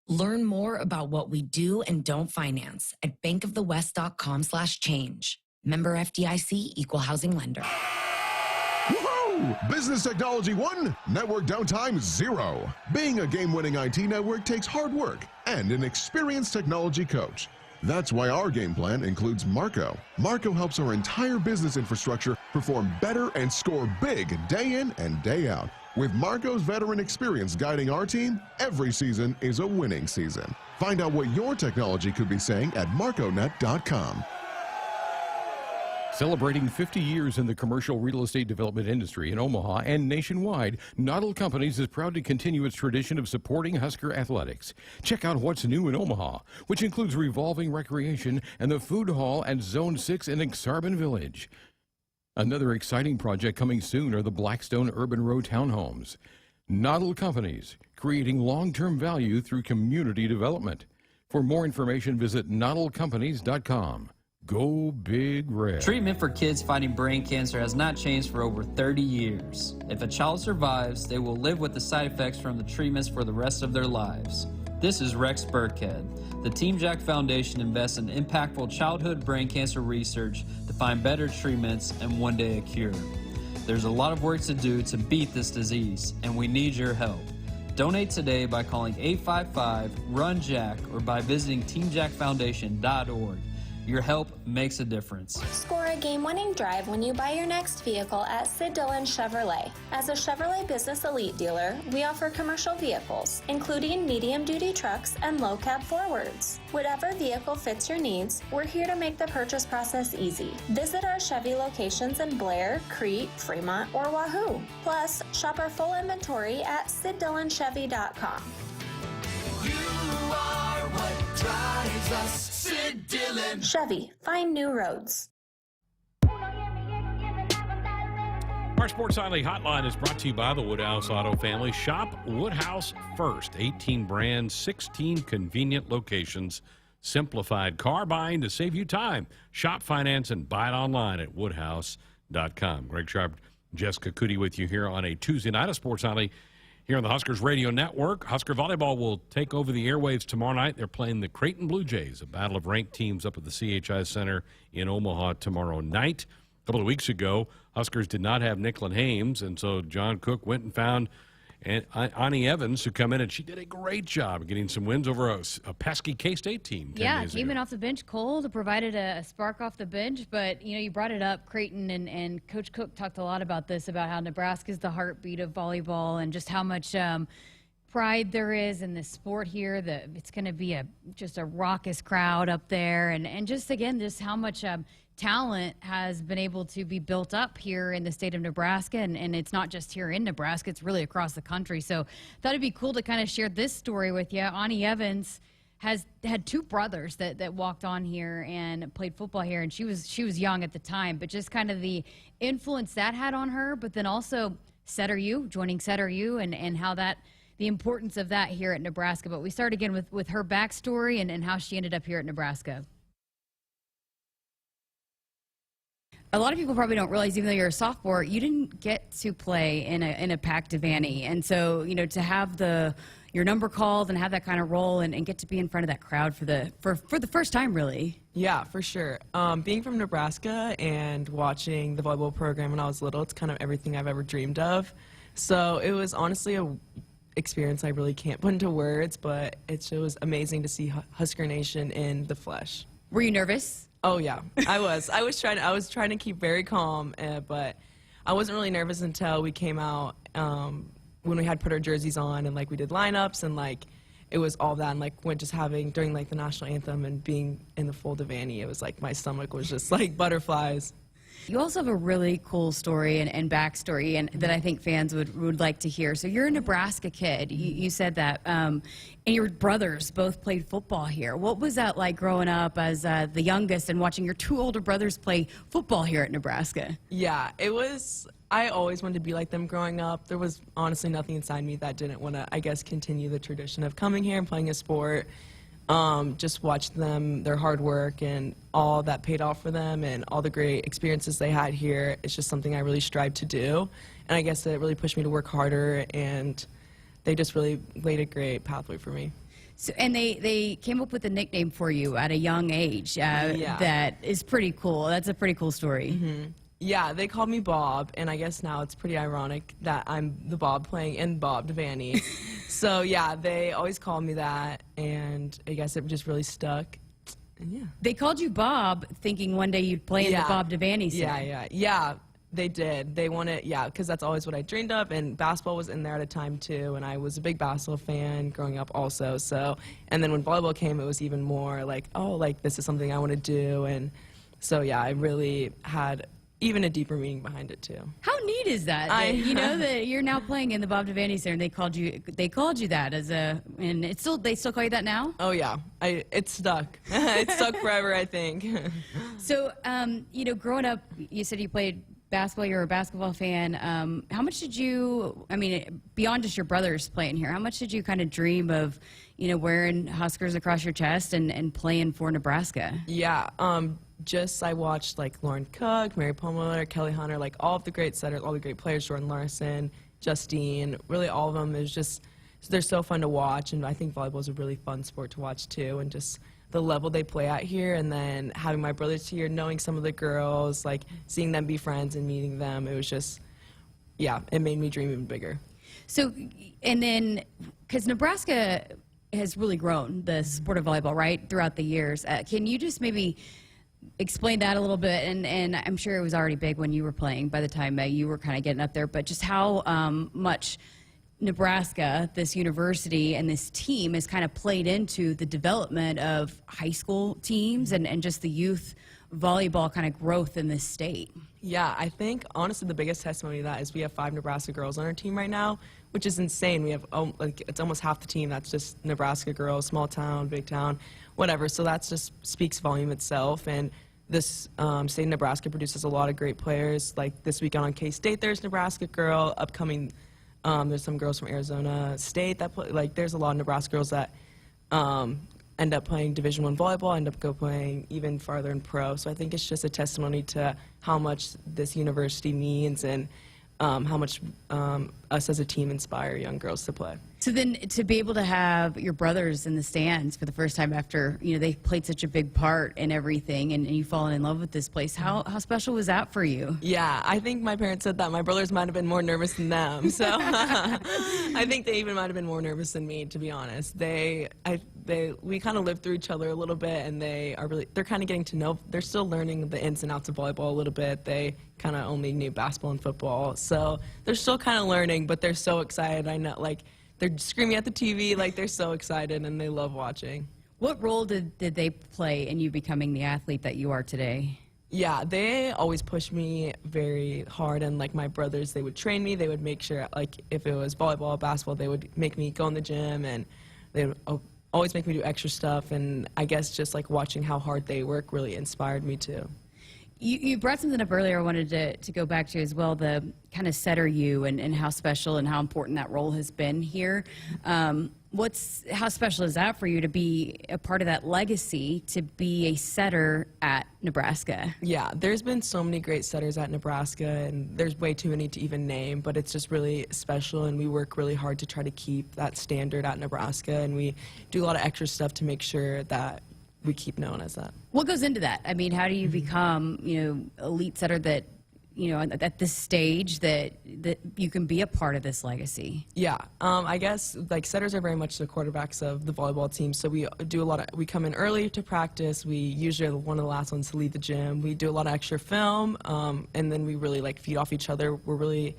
Learn more about what we do and don't finance at bankofthewest.com/change. Member FDIC, Equal Housing Lender. Woohoo! Business Technology 1, network downtime 0. Being a game-winning IT network takes hard work and an experienced technology coach. That's why our game plan includes Marco. Marco helps our entire business infrastructure perform better and score big day in and day out. With Marco's veteran experience guiding our team, every season is a winning season. Find out what your technology could be saying at marconet.com. Celebrating 50 years in the commercial real estate development industry in Omaha and nationwide, Noddle Companies is proud to continue its tradition of supporting Husker athletics. Check out what's new in Omaha, which includes revolving recreation and the food hall at Zone 6 in Exarban Village. Another exciting project coming soon are the Blackstone Urban Row townhomes. Noddle Companies, creating long-term value through community development. For more information, visit noddlecompanies.com. Go Big Red. Treatment for kids fighting brain cancer has not changed for over 30 years. If a child survives, they will live with the side effects from the treatments for the rest of their lives. This is Rex Burkhead. The Team Jack Foundation invests in impactful childhood brain cancer research to find better treatments and one day a cure. There's a lot of work to do to beat this disease, and we need your help. Donate today by calling 855-RUN-JACK or by visiting teamjackfoundation.org. Your help makes a difference. Score a game-winning drive when you buy your next vehicle at Sid Dillon Chevrolet. As a Chevrolet Business Elite dealer, we offer commercial vehicles, including medium-duty trucks and low-cab forwards. Whatever vehicle fits your needs, we're here to make the purchase process easy. Visit our Chevy locations in Blair, Crete, Fremont, or Wahoo. Plus, shop our full inventory at SidDillonChevy.com. You are what drives us, Sid Dillon. Chevy, find new roads. Our Sports Nightly Hotline is brought to you by the Woodhouse Auto Family. Shop Woodhouse first. 18 brands, 16 convenient locations. Simplified car buying to save you time. Shop, finance, and buy it online at woodhouse.com. Greg Sharp, Jessica Cootie with you here on a Tuesday night of Sports Nightly here on the Huskers Radio Network. Husker Volleyball will take over the airwaves tomorrow night. They're playing the Creighton Blue Jays, a battle of ranked teams up at the CHI Center in Omaha tomorrow night. A couple of weeks ago, Huskers did not have Nicklin Hames, and so John Cook went and found Ani Evans, who come in, and she did a great job getting some wins over a pesky K-State team. Yeah, came in off the bench cold, provided a spark off the bench. But, you brought it up, Creighton, and Coach Cook talked a lot about this, about how Nebraska is the heartbeat of volleyball and just how much pride there is in this sport here. It's going to be just a raucous crowd up there. And just, again, just how much talent has been able to be built up here in the state of Nebraska, and it's not just here in Nebraska, it's really across the country. So thought it'd be cool to kind of share this story with you. Ani Evans had two brothers that walked on here and played football here, and she was young at the time, but just kind of the influence that had on her, but then also joining Setter U, and how that, the importance of that here at Nebraska. But we start again with her backstory and how she ended up here at Nebraska. A lot of people probably don't realize, even though you're a sophomore, you didn't get to play in a Pac Devaney. And so, to have your number called and have that kind of role and get to be in front of that crowd for the first time, really. Yeah, for sure. Being from Nebraska and watching the volleyball program when I was little, it's kind of everything I've ever dreamed of. So it was honestly a experience I really can't put into words, but it was amazing to see Husker Nation in the flesh. Were you nervous? Oh yeah, I was. I was trying to keep very calm, but I wasn't really nervous until we came out when we had put our jerseys on and we did lineups and it was all that, and when just having during the national anthem and being in the full Devaney, it was my stomach was just butterflies. You also have a really cool story and backstory and that I think fans would like to hear. So you're a Nebraska kid. You said that. And your brothers both played football here. What was that like growing up as the youngest and watching your two older brothers play football here at Nebraska? Yeah, it was. I always wanted to be like them growing up. There was honestly nothing inside me that didn't want to, continue the tradition of coming here and playing a sport. Just watched them, their hard work and all that paid off for them and all the great experiences they had here. It's just something I really strive to do. And I guess it really pushed me to work harder, and they just really laid a great pathway for me. So, and they came up with a nickname for you at a young age that is pretty cool. That's a pretty cool story. Mm-hmm. Yeah, they called me Bob, and I guess now it's pretty ironic that I'm the Bob playing in Bob Devaney. So, yeah, they always called me that, and I guess it just really stuck. And, yeah. They called you Bob thinking one day you'd play in the Bob Devaney Center. Yeah, they did. They wanted, because that's always what I dreamed of, and basketball was in there at a time, too, and I was a big basketball fan growing up also. So, and then when volleyball came, it was even more this is something I want to do, and so, yeah, I really had even a deeper meaning behind it too. How neat is that? That you're now playing in the Bob Devaney Center, and they called you that and they still call you that now? Oh yeah, it stuck. It stuck forever, I think. So, growing up, you said you played basketball. You're a basketball fan. How much did you? Beyond just your brothers playing here, how much did you kind of dream of, wearing Huskers across your chest and playing for Nebraska? Yeah. I watched Lauren Cook, Mary Pumler, Kelly Hunter, all of the great setters, all the great players, Jordan Larson, Justine, really all of them. They're so fun to watch, and I think volleyball is a really fun sport to watch too, and just the level they play at here, and then having my brothers here, knowing some of the girls, seeing them be friends and meeting them, it was just, it made me dream even bigger. So, and then, because Nebraska has really grown the sport of volleyball, right, throughout the years, can you just maybe explain that a little bit, and I'm sure it was already big when you were playing by the time you were kind of getting up there, but just how much Nebraska, this university and this team, has kind of played into the development of high school teams and just the youth volleyball kind of growth in this state. Yeah, I think honestly the biggest testimony to that is we have 5 Nebraska girls on our team right now, which is insane. We have like it's almost half the team that's just Nebraska girls, small town, big town, whatever. So that just speaks volume itself. And this state of Nebraska produces a lot of great players. Like this weekend on K-State, there's Nebraska girl. Upcoming, there's some girls from Arizona State that play. Like there's a lot of Nebraska girls that end up playing Division I volleyball, end up playing even farther in pro. So I think it's just a testimony to how much this university means and how much us as a team inspire young girls to play. So then to be able to have your brothers in the stands for the first time after, they played such a big part in everything and you've fallen in love with this place, how special was that for you? Yeah, I think my parents said that my brothers might have been more nervous than them. So I think they even might have been more nervous than me, to be honest. We kind of lived through each other a little bit, and they're kind of getting to know, they're still learning the ins and outs of volleyball a little bit. They kind of only knew basketball and football. So they're still kind of learning, but they're so excited. I know, like, they're screaming at the TV, like they're so excited and they love watching. What role did they play in you becoming the athlete that you are today? Yeah, they always pushed me very hard, and like my brothers, they would train me. They would make sure, like if it was volleyball, basketball, they would make me go in the gym, and they would always make me do extra stuff. And I guess just like watching how hard they work really inspired me too. You brought something up earlier I wanted to go back to as well, the kind of setter you and how special and how important that role has been here. How special is that for you to be a part of that legacy, to be a setter at Nebraska? Yeah, there's been so many great setters at Nebraska, and there's way too many to even name, but it's just really special, and we work really hard to try to keep that standard at Nebraska, and we do a lot of extra stuff to make sure that we keep known as that. What goes into that? I mean, how do you become, elite setter that, at this stage that you can be a part of this legacy? Yeah, I guess like setters are very much the quarterbacks of the volleyball team. So we come in early to practice. We usually are one of the last ones to leave the gym. We do a lot of extra film, and then we really like feed off each other. We're really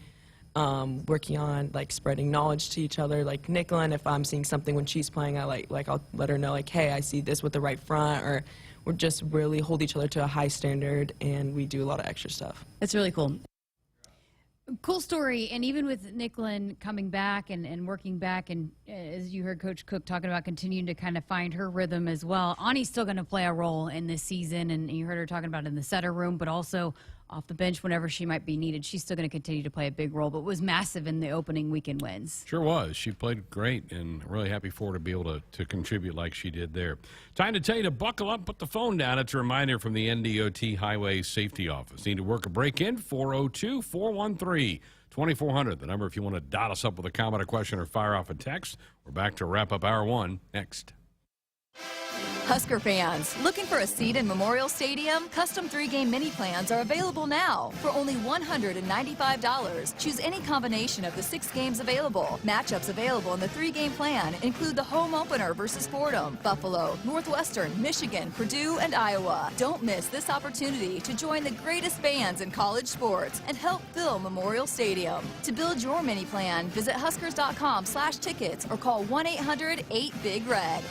working on like spreading knowledge to each other. Like Nicklin, if I'm seeing something when she's playing, I'll let her know like, hey, I see this with the right front, or we're just really hold each other to a high standard, and we do a lot of extra stuff. That's really cool. Cool story. And even with Nicklin coming back and working back, and as you heard Coach Cook talking about continuing to kind of find her rhythm as well, Ani's still going to play a role in this season, and you heard her talking about it in the setter room, but also off the bench whenever she might be needed. She's still going to continue to play a big role, but was massive in the opening weekend wins. Sure was. She played great, and really happy for her to be able to contribute like she did there. Time to tell you to buckle up, put the phone down. It's a reminder from the NDOT Highway Safety Office. Need to work a break in? 402-413-2400. The number if you want to dot us up with a comment, a question, or fire off a text. We're back to wrap up Hour 1 next. Husker fans, looking for a seat in Memorial Stadium? Custom 3-game mini plans are available now for only $195. Choose any combination of the 6 games available. Matchups available in the 3-game plan include the home opener versus Fordham, Buffalo, Northwestern, Michigan, Purdue, and Iowa. Don't miss this opportunity to join the greatest fans in college sports and help fill Memorial Stadium. To build your mini plan, visit Huskers.com/tickets or call 1-800-8-BIG-RED.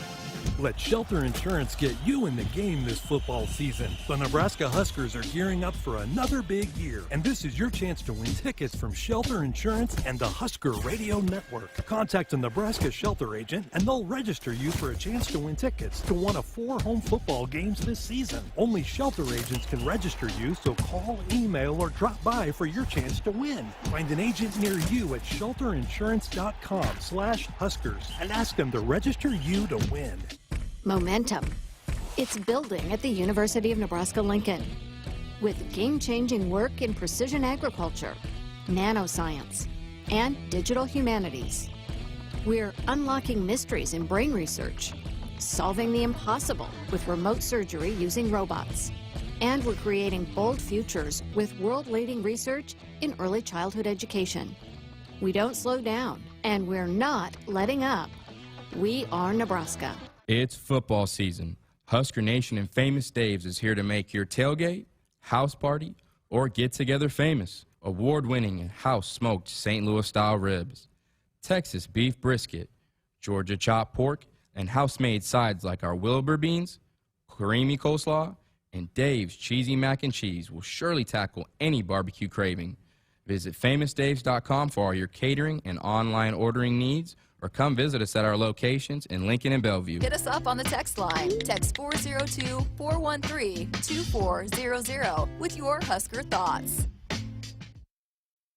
Let Shelter Insurance get you in the game this football season. The Nebraska Huskers are gearing up for another big year, and this is your chance to win tickets from Shelter Insurance and the Husker Radio Network. Contact a Nebraska Shelter agent, and they'll register you for a chance to win tickets to one of 4 home football games this season. Only Shelter agents can register you, so call, email, or drop by for your chance to win. Find an agent near you at shelterinsurance.com/Huskers and ask them to register you to win. Momentum. It's building at the University of Nebraska-Lincoln with game-changing work in precision agriculture, nanoscience, and digital humanities. We're unlocking mysteries in brain research, solving the impossible with remote surgery using robots, and we're creating bold futures with world-leading research in early childhood education. We don't slow down, and we're not letting up. We are Nebraska. It's football season. Husker Nation and Famous Dave's is here to make your tailgate, house party, or get-together famous. Award-winning house-smoked St. Louis-style ribs, Texas beef brisket, Georgia chopped pork, and house-made sides like our Wilbur beans, creamy coleslaw, and Dave's cheesy mac and cheese will surely tackle any barbecue craving. Visit FamousDaves.com for all your catering and online ordering needs, or come visit us at our locations in Lincoln and Bellevue. Hit us up on the text line. Text 402-413-2400 with your Husker thoughts.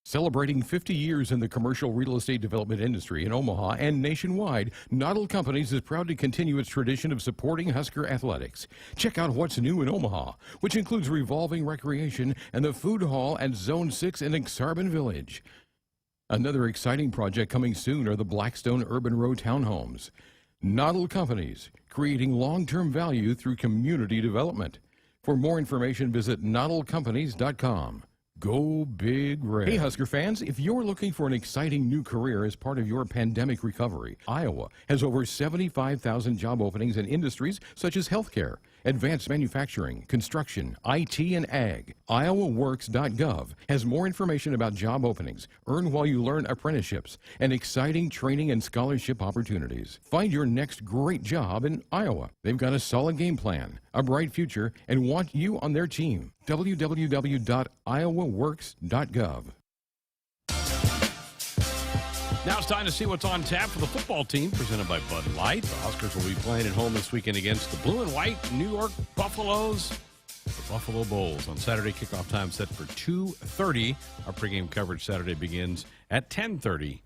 Celebrating 50 years in the commercial real estate development industry in Omaha and nationwide, Noddle Companies is proud to continue its tradition of supporting Husker athletics. Check out what's new in Omaha, which includes revolving recreation and the food hall at Zone 6 in Exarban Village. Another exciting project coming soon are the Blackstone Urban Row townhomes. Noddle Companies, creating long-term value through community development. For more information, visit noddlecompanies.com. Go Big Red. Hey, Husker fans, if you're looking for an exciting new career as part of your pandemic recovery, Iowa has over 75,000 job openings in industries such as healthcare, advanced manufacturing, construction, IT, and ag. IowaWorks.gov has more information about job openings, earn while you learn apprenticeships, and exciting training and scholarship opportunities. Find your next great job in Iowa. They've got a solid game plan, a bright future, and want you on their team. www.iowaworks.gov. Now it's time to see what's on tap for the football team, presented by Bud Light. The Huskers will be playing at home this weekend against the blue and white New York Buffaloes, the Buffalo Bulls. On Saturday, kickoff time set for 2:30. Our pregame coverage Saturday begins at 10:30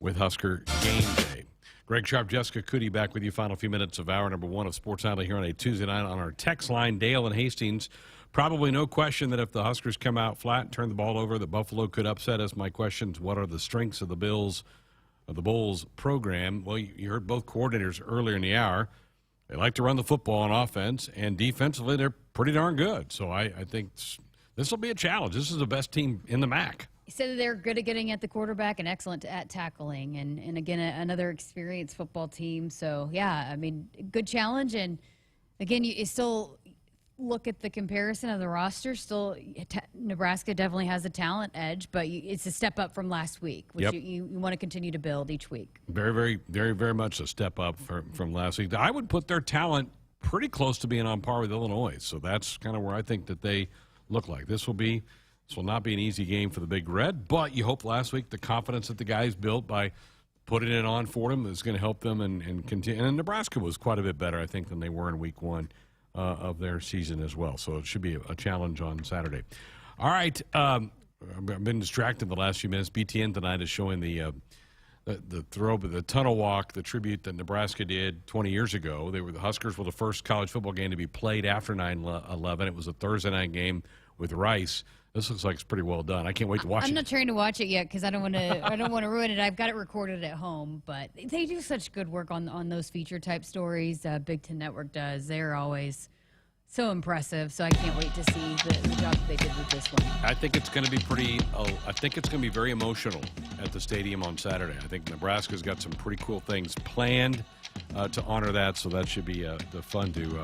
with Husker Game Day. Greg Sharp, Jessica Cootie back with you. Final few minutes of hour number one of Sports Nightly here on a Tuesday night on our text line. Dale and Hastings. Probably no question that if the Huskers come out flat and turn the ball over, that Buffalo could upset us. My question is, what are the strengths of the Bulls program? Well, you heard both coordinators earlier in the hour. They like to run the football on offense, and defensively they're pretty darn good. So I think this will be a challenge. This is the best team in the MAC. He said they're good at getting at the quarterback and excellent at tackling, and again, another experienced football team. So, yeah, I mean, good challenge. And, again, you still look at the comparison of the roster. Still, Nebraska definitely has a talent edge, but it's a step up from last week, which you want to continue to build each week. Very, very, very, very much a step up from last week. I would put their talent pretty close to being on par with Illinois, so that's kind of where I think that they look like. This will not be an easy game for the Big Red, but you hope last week the confidence that the guys built by putting it on for them is going to help them and continue. And Nebraska was quite a bit better, I think, than they were in week one of their season as well. So it should be a challenge on Saturday. All right. I've been distracted the last few minutes. BTN tonight is showing the tunnel walk, the tribute that Nebraska did 20 years ago. The Huskers were the first college football game to be played after 9/11. It was a Thursday night game with Rice. This looks like it's pretty well done. I can't wait to watch it. I'm not trying to watch it yet because I don't want to ruin it. I've got it recorded at home, but they do such good work on those feature type stories. Big Ten Network does. They're always so impressive. So I can't wait to see the job that they did with this one. I think it's going to be I think it's going to be very emotional at the stadium on Saturday. I think Nebraska's got some pretty cool things planned to honor that. So that should be the fun to.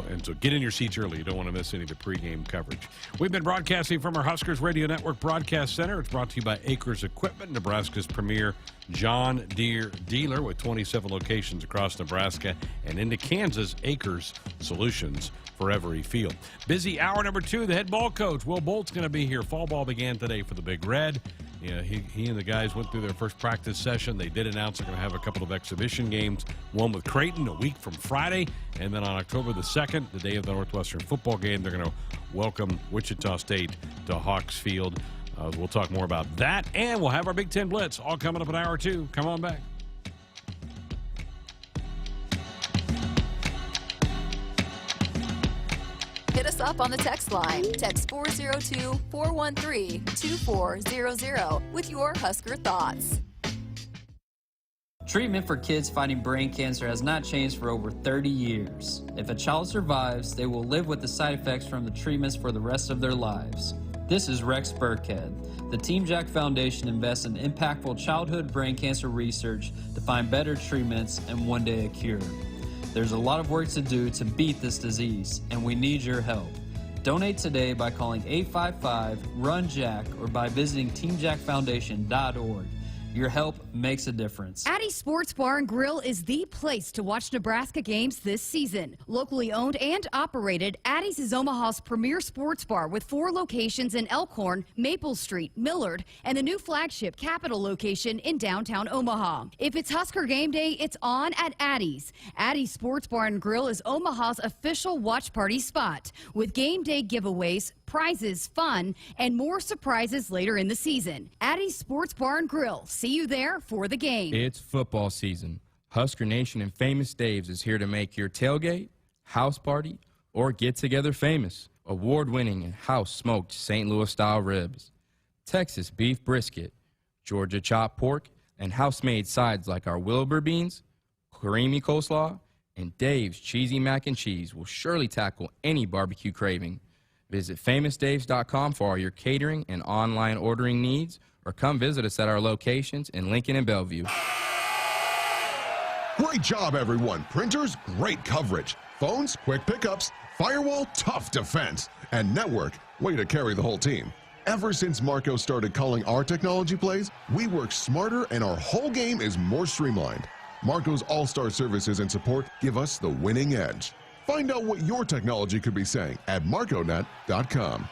And so get in your seats early. You don't want to miss any of the pregame coverage. We've been broadcasting from our Huskers Radio Network Broadcast Center. It's brought to you by Acres Equipment, Nebraska's premier John Deere dealer with 27 locations across Nebraska and into Kansas. Acres Solutions for every field. Busy hour number two. The head ball coach, Will Bolt's going to be here. Fall ball began today for the Big Red. Yeah, he and the guys went through their first practice session. They did announce they're going to have a couple of exhibition games, one with Creighton a week from Friday, and then on October the 2nd, the day of the Northwestern football game, they're going to welcome Wichita State to Hawks Field. We'll talk more about that, and we'll have our Big Ten Blitz all coming up in hour two. Come on back. Hit us up on the text line. Text 402-413-2400 with your Husker thoughts. Treatment for kids fighting brain cancer has not changed for over 30 years. If a child survives, they will live with the side effects from the treatments for the rest of their lives. This is Rex Burkhead. The Team Jack Foundation invests in impactful childhood brain cancer research to find better treatments and one day a cure. There's a lot of work to do to beat this disease, and we need your help. Donate today by calling 855-RUN-JACK or by visiting teamjackfoundation.org. Your help makes a difference. Addie's Sports Bar and Grill is the place to watch Nebraska games this season. Locally owned and operated, Addie's is Omaha's premier sports bar with 4 locations in Elkhorn, Maple Street, Millard, and the new flagship Capitol location in downtown Omaha. If it's Husker game day, it's on at Addie's. Addie's Sports Bar and Grill is Omaha's official watch party spot with game day giveaways, prizes, fun, and more surprises later in the season. Addie's Sports Bar and Grill. See you there for the game. It's football season. Husker Nation and Famous Dave's is here to make your tailgate, house party, or get-together famous. Award-winning and house-smoked St. Louis-style ribs, Texas beef brisket, Georgia chopped pork, and house-made sides like our Wilbur beans, creamy coleslaw, and Dave's cheesy mac and cheese will surely tackle any barbecue craving. Visit famousdaves.com for all your catering and online ordering needs, or come visit us at our locations in Lincoln and Bellevue. Great job, everyone. Printers, great coverage. Phones, quick pickups. Firewall, tough defense. And network, way to carry the whole team. Ever since Marco started calling our technology plays, we work smarter and our whole game is more streamlined. Marco's all-star services and support give us the winning edge. Find out what your technology could be saying at marconet.com.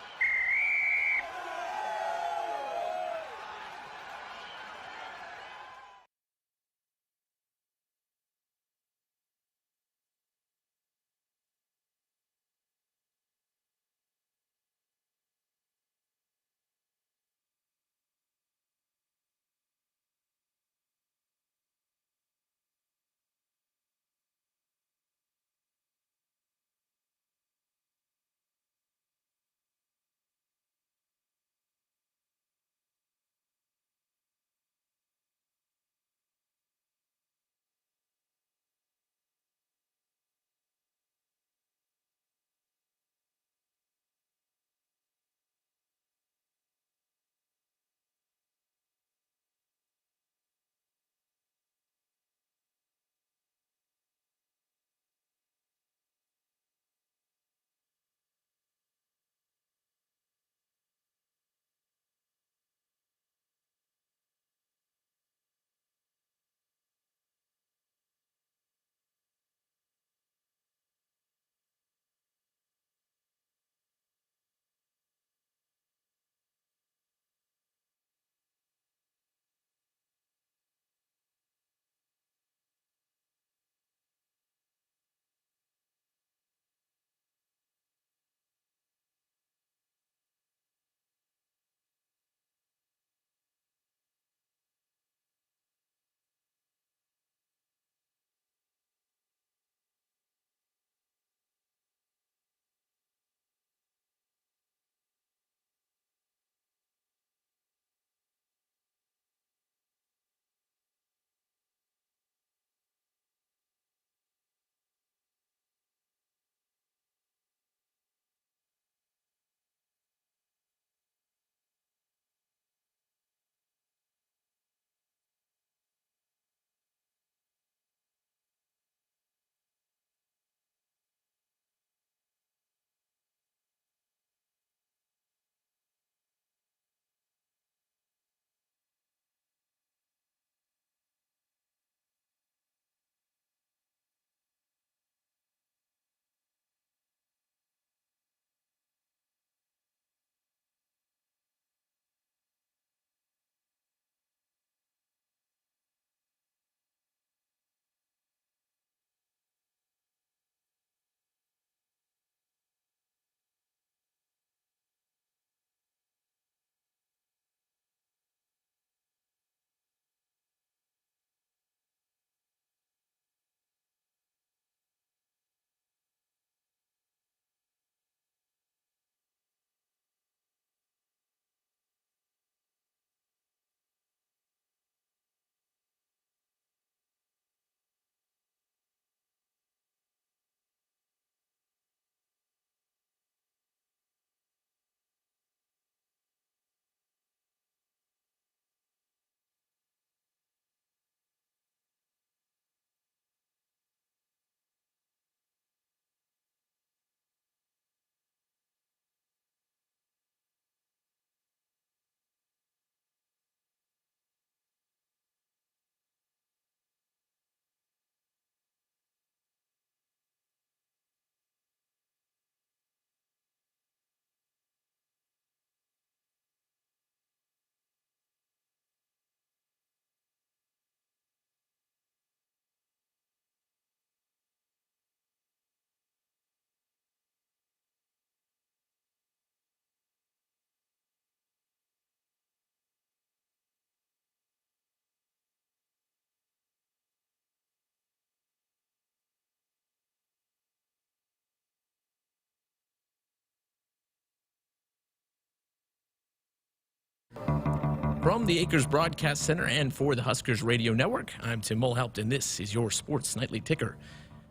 From the Acres Broadcast Center and for the Huskers Radio Network, I'm Tim Mulhaupt, and this is your Sports Nightly Ticker.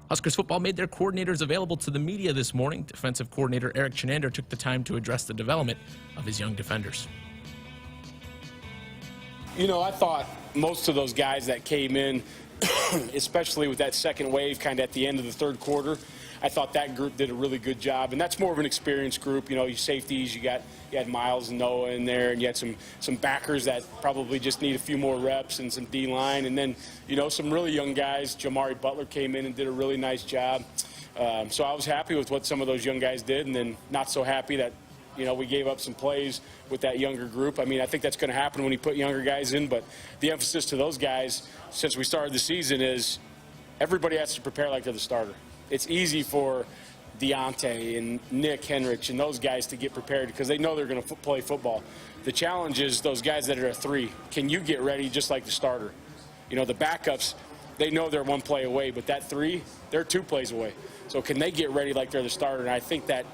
Huskers football made their coordinators available to the media this morning. Defensive coordinator Eric Chinander took the time to address the development of his young defenders. You know, I thought most of those guys that came in, especially with that second wave kind of at the end of the third quarter, I thought that group did a really good job. And that's more of an experienced group. You know, your safeties, you had Miles and Noah in there, and you had some backers that probably just need a few more reps and some D-line. And then, you know, some really young guys. Jamari Butler came in and did a really nice job. So I was happy with what some of those young guys did, and then not so happy that, you know, we gave up some plays with that younger group. I mean, I think that's going to happen when you put younger guys in, but the emphasis to those guys since we started the season is everybody has to prepare like they're the starter. It's easy for Deontay and Nick Henrich and those guys to get prepared because they know they're going to play football. The challenge is those guys that are a 3. Can you get ready just like the starter? You know, the backups, they know they're 1 play away, but that 3, they're 2 plays away. So can they get ready like they're the starter? And I think that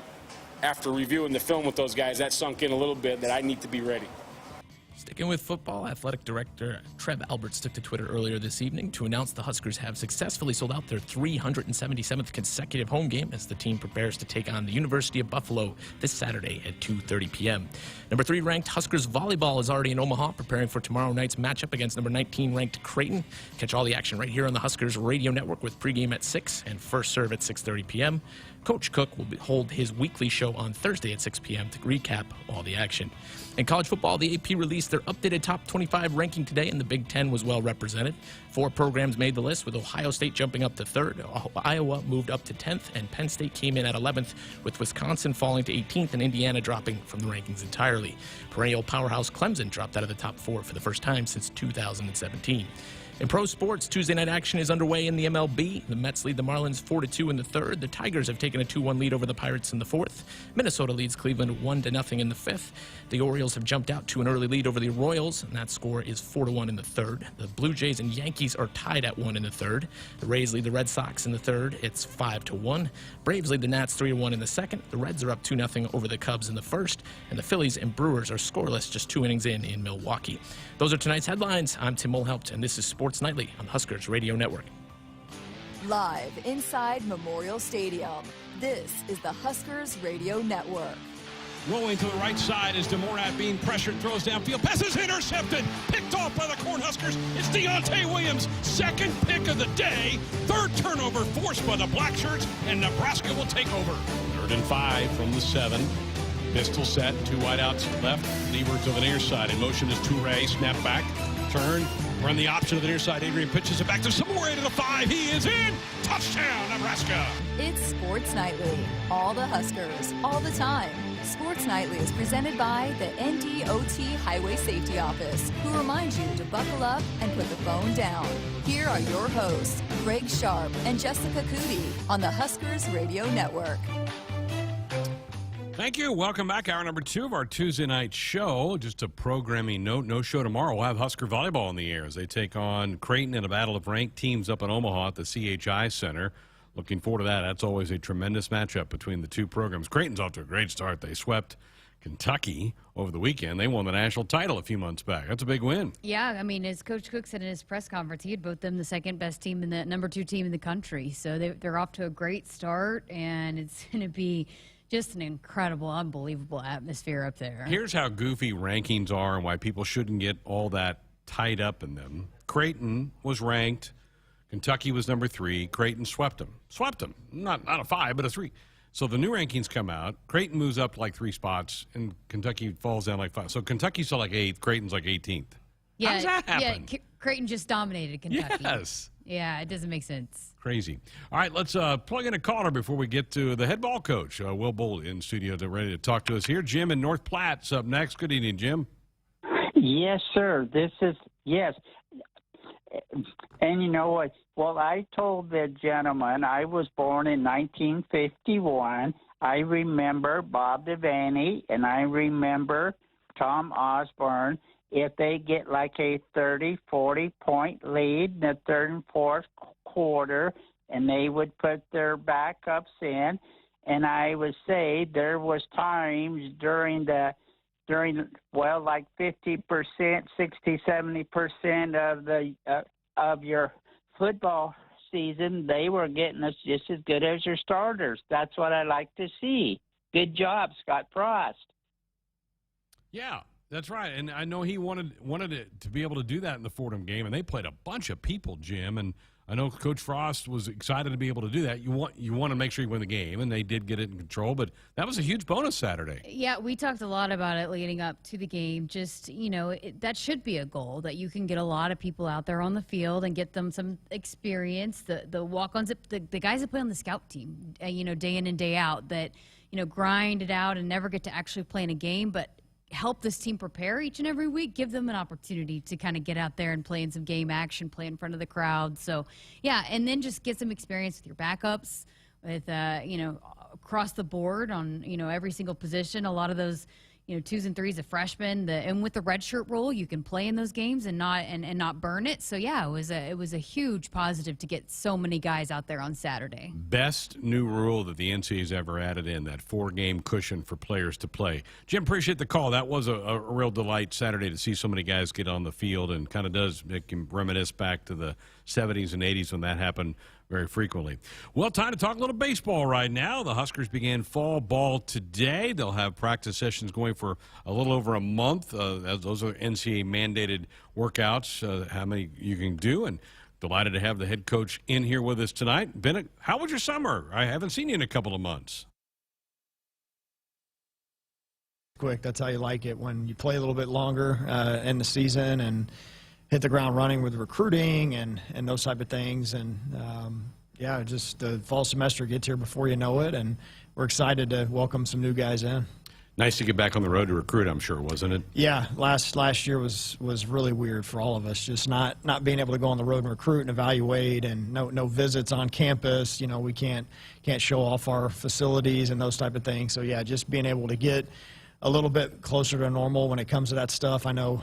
after reviewing the film with those guys, that sunk in a little bit that I need to be ready. Sticking with football, Athletic Director Trev Alberts took to Twitter earlier this evening to announce the Huskers have successfully sold out their 377th consecutive home game as the team prepares to take on the University of Buffalo this Saturday at 2:30 p.m. Number 3 ranked Huskers volleyball is already in Omaha, preparing for tomorrow night's matchup against number 19 ranked Creighton. Catch all the action right here on the Huskers Radio Network with pregame at 6 and first serve at 6:30 p.m. Coach Cook will hold his weekly show on Thursday at 6 p.m. to recap all the action. In college football, the AP released their updated top 25 ranking today, and the Big Ten was well represented. 4 programs made the list, with Ohio State jumping up to 3rd, Iowa moved up to 10th, and Penn State came in at 11th, with Wisconsin falling to 18th and Indiana dropping from the rankings entirely. Perennial powerhouse Clemson dropped out of the top 4 for the first time since 2017. In pro sports, Tuesday night action is underway in the MLB. The Mets lead the Marlins 4-2 in the 3rd. The Tigers have taken a 2-1 lead over the Pirates in the 4th. Minnesota leads Cleveland 1-0 in the 5th. The Orioles have jumped out to an early lead over the Royals, and that score is 4-1 in the 3rd. The Blue Jays and Yankees are tied at 1 in the 3rd. The Rays lead the Red Sox in the 3rd. It's 5-1. Braves lead the Nats 3-1 in the 2nd. The Reds are up 2-0 over the Cubs in the 1st. And the Phillies and Brewers are scoreless just 2 innings in Milwaukee. Those are tonight's headlines. I'm Tim Mulhaupt, and this is Sports Nightly on Huskers Radio Network. Live inside Memorial Stadium, this is the Huskers Radio Network. Rolling to the right side is DeMorat being pressured, throws downfield, passes intercepted, picked off by the Cornhuskers. It's Deontay Williams, 2nd pick of the day, 3rd turnover forced by the Blackshirts, and Nebraska will take over. 3rd and 5 from the 7. Pistol set, 2 wideouts left, Lieber to the near side. In motion is Toure, snap back, turn, run the option to the near side. Adrian pitches it back to Samore to the 5. He is in. Touchdown, Nebraska. It's Sports Nightly. All the Huskers, all the time. Sports Nightly is presented by the NDOT Highway Safety Office, who reminds you to buckle up and put the phone down. Here are your hosts, Greg Sharp and Jessica Cootie on the Huskers Radio Network. Thank you. Welcome back. Hour number 2 of our Tuesday night show. Just a programming note, no show tomorrow. We'll have Husker volleyball in the air as they take on Creighton in a battle of ranked teams up in Omaha at the CHI Center. Looking forward to that. That's always a tremendous matchup between the 2 programs. Creighton's off to a great start. They swept Kentucky over the weekend. They won the national title a few months back. That's a big win. Yeah, I mean, as Coach Cook said in his press conference, he had both them the 2nd best team and the number 2 team in the country. So they're off to a great start, and it's going to be just an incredible, unbelievable atmosphere up there. Here's how goofy rankings are and why people shouldn't get all that tied up in them. Creighton was ranked. Kentucky was number 3. Creighton swept them. Not a 5, but a 3. So the new rankings come out. Creighton moves up like 3 spots, and Kentucky falls down like 5. So Kentucky's still like 8th. Creighton's like 18th. Yeah, how does that happen? Yeah, Creighton just dominated Kentucky. Yes. Yeah, it doesn't make sense. Crazy. All right, let's plug in a caller before we get to the head ball coach, Will Bull, in studio, ready to talk to us here. Jim in North Platte's up next. Good evening, Jim. Yes, sir. Yes. And you know what? Well, I told the gentleman I was born in 1951. I remember Bob Devaney, and I remember Tom Osborne. If they get like a 30, 40-point lead in the 3rd and 4th quarter, and they would put their backups in, and I would say there was times during the during, well, like 50%, 60, 70% of your football season, they were getting us just as good as your starters. That's what I like to see. Good job, Scott Frost. Yeah, that's right. And I know he wanted it to be able to do that in the Fordham game, and they played a bunch of people, Jim, and I know Coach Frost was excited to be able to do that. You want to make sure you win the game, and they did get it in control, but that was a huge bonus Saturday. Yeah, we talked a lot about it leading up to the game. Just, that should be a goal, that you can get a lot of people out there on the field and get them some experience. The walk-ons, the guys that play on the scout team, day in and day out, that, grind it out and never get to actually play in a game, but help this team prepare each and every week, give them an opportunity to kind of get out there and play in some game action, play in front of the crowd. So, yeah, and then just get some experience with your backups, with, across the board on, every single position. A lot of those, 2s and 3s of freshmen, and with the redshirt rule, you can play in those games and not burn it. So, yeah, it was a huge positive to get so many guys out there on Saturday. Best new rule that the NCAA's ever added in, that 4-game cushion for players to play. Jim, appreciate the call. That was a real delight Saturday to see so many guys get on the field, and kind of does make him reminisce back to the 70s and 80s when that happened very frequently. Well, time to talk a little baseball right now. The Huskers began fall ball today. They'll have practice sessions going for a little over a month. Those are NCAA mandated workouts, how many you can do, and delighted to have the head coach in here with us tonight. Bennett, how was your summer? I haven't seen you in a couple of months. Quick, that's how you like it, when you play a little bit longer in the season and hit the ground running with recruiting and those type of things. And, just the fall semester gets here before you know it, and we're excited to welcome some new guys in. Nice to get back on the road to recruit, I'm sure, wasn't it? Yeah, last year was really weird for all of us, just not being able to go on the road and recruit and evaluate, and no visits on campus. We can't show off our facilities and those type of things. So, yeah, just being able to get a little bit closer to normal when it comes to that stuff. I know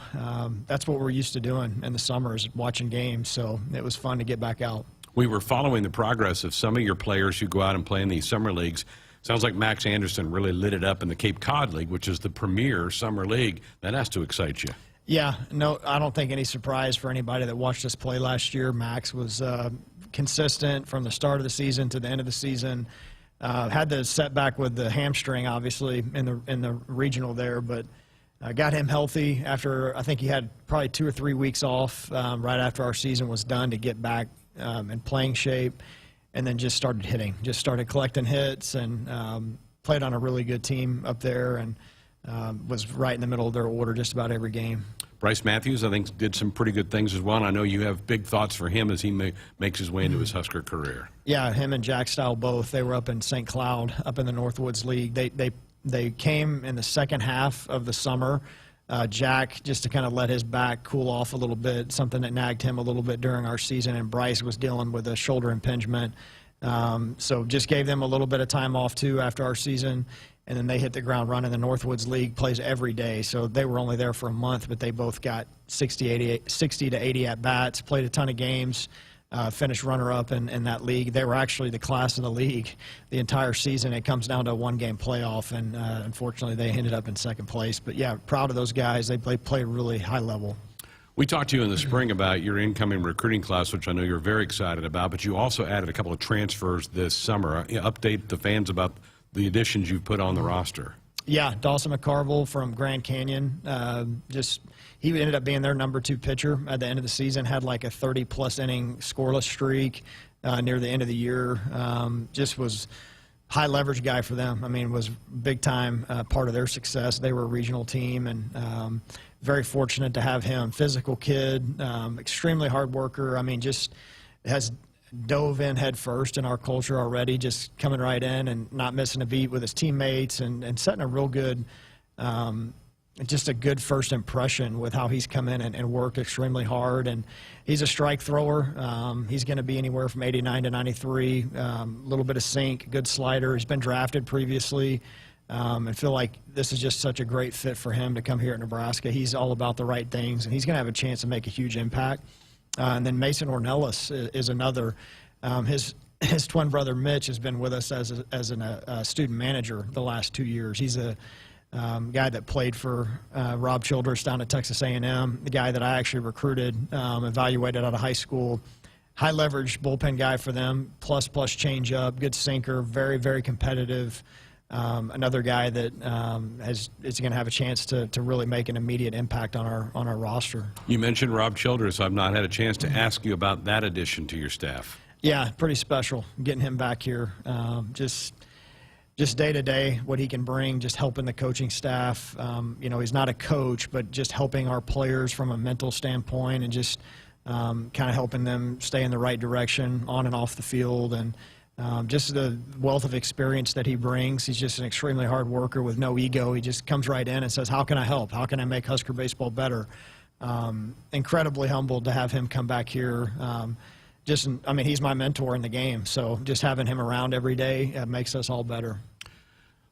that's what we're used to doing in the summers, watching games, so it was fun to get back out. We were following the progress of some of your players who go out and play in these summer leagues. Sounds like Max Anderson really lit it up in the Cape Cod League, which is the premier summer league. That has to excite you. Yeah, no, I don't think any surprise for anybody that watched us play last year. Max was consistent from the start of the season to the end of the season. Had the setback with the hamstring, obviously, in the regional there, but got him healthy after, I think he had probably 2 or 3 weeks off right after our season was done to get back in playing shape, and then just started hitting, just started collecting hits, and played on a really good team up there, and was right in the middle of their order just about every game. Bryce Matthews, I think, did some pretty good things as well, and I know you have big thoughts for him as he makes his way into his Husker career. Yeah, him and Jack Style both. They were up in St. Cloud, up in the Northwoods League. They came in the second half of the summer. Jack, just to kind of let his back cool off a little bit, something that nagged him a little bit during our season, and Bryce was dealing with a shoulder impingement. So just gave them a little bit of time off, too, after our season. And then they hit the ground running. The Northwoods League plays every day, so they were only there for a month, but they both got 60 to 80 at-bats, played a ton of games, finished runner-up in that league. They were actually the class of the league the entire season. It comes down to a one-game playoff, and unfortunately they ended up in second place. But, yeah, proud of those guys. They play really high level. We talked to you in the spring about your incoming recruiting class, which I know you're very excited about, but you also added a couple of transfers this summer. Update the fans about the additions you've put on the roster. Yeah, Dawson McCarville from Grand Canyon. He ended up being their number 2 pitcher at the end of the season, had like a 30-plus inning scoreless streak near the end of the year. Just was high leverage guy for them. I mean, was big time part of their success. They were a regional team, and very fortunate to have him. Physical kid, extremely hard worker. I mean, just has dove in head first in our culture already, just coming right in and not missing a beat with his teammates, and setting a real good, just a good first impression with how he's come in and worked extremely hard. And he's a strike thrower. He's going to be anywhere from 89 to 93, a little bit of sink, good slider. He's been drafted previously. And feel like this is just such a great fit for him to come here at Nebraska. He's all about the right things, and he's going to have a chance to make a huge impact. And then Mason Ornelas is another. His twin brother Mitch has been with us as a student manager the last 2 years. He's a guy that played for Rob Childress down at Texas A&M, the guy that I actually recruited, evaluated out of high school. High leverage bullpen guy for them, plus change up, good sinker, very, very competitive. Another guy that is going to have a chance to really make an immediate impact on our roster. You mentioned Rob Childress. I've not had a chance to ask you about that addition to your staff. Yeah, pretty special getting him back here. Just day to day, what he can bring, just helping the coaching staff. You know, he's not a coach, but just helping our players from a mental standpoint and just kind of helping them stay in the right direction on and off the field. And just the wealth of experience that he brings. He's just an extremely hard worker with no ego. He just comes right in and says, how can I help? How can I make Husker baseball better? Incredibly humbled to have him come back here. I mean, he's my mentor in the game, so just having him around every day makes us all better.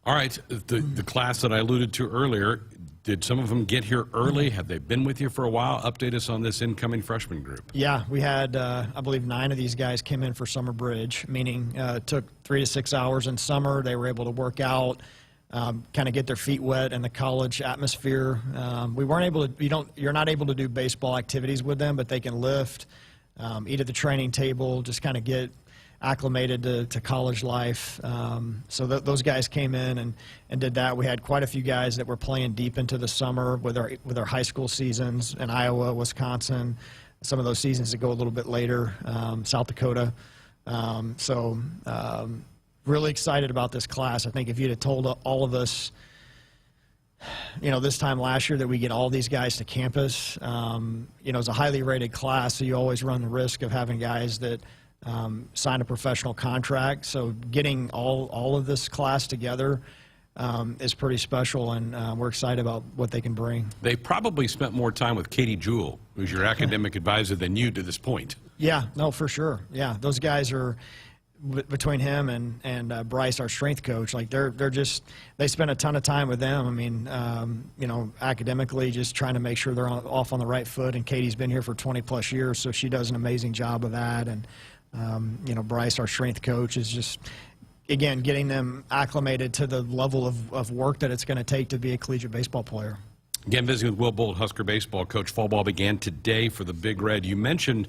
All right, the class that I alluded to earlier, did some of them get here early? Have they been with you for a while? Update us on this incoming freshman group. Yeah, we had, I believe, 9 of these guys came in for summer bridge, meaning it took 3 to 6 hours in summer. They were able to work out, kind of get their feet wet in the college atmosphere. We weren't able to, you're not able to do baseball activities with them, but they can lift, eat at the training table, just kind of get acclimated to college life. So those guys came in and did that. We had quite a few guys that were playing deep into the summer with our high school seasons in Iowa, Wisconsin, some of those seasons that go a little bit later, South Dakota. Really excited about this class. I think if you'd have told all of us, this time last year that we get all these guys to campus, it's a highly rated class, so you always run the risk of having guys that sign a professional contract. So getting all of this class together is pretty special, and we're excited about what they can bring. They probably spent more time with Katie Jewell, who's your academic advisor, than you to this point. Yeah, no, for sure. Yeah, those guys are, between him and Bryce, our strength coach, like they spend a ton of time with them. I mean, academically, just trying to make sure they're off on the right foot. And Katie's been here for 20+ years, so she does an amazing job of that. And Bryce, our strength coach, is just, again, getting them acclimated to the level of work that it's going to take to be a collegiate baseball player. Again, visiting with Will Bolt, Husker baseball coach. Fall ball began today for the Big Red. You mentioned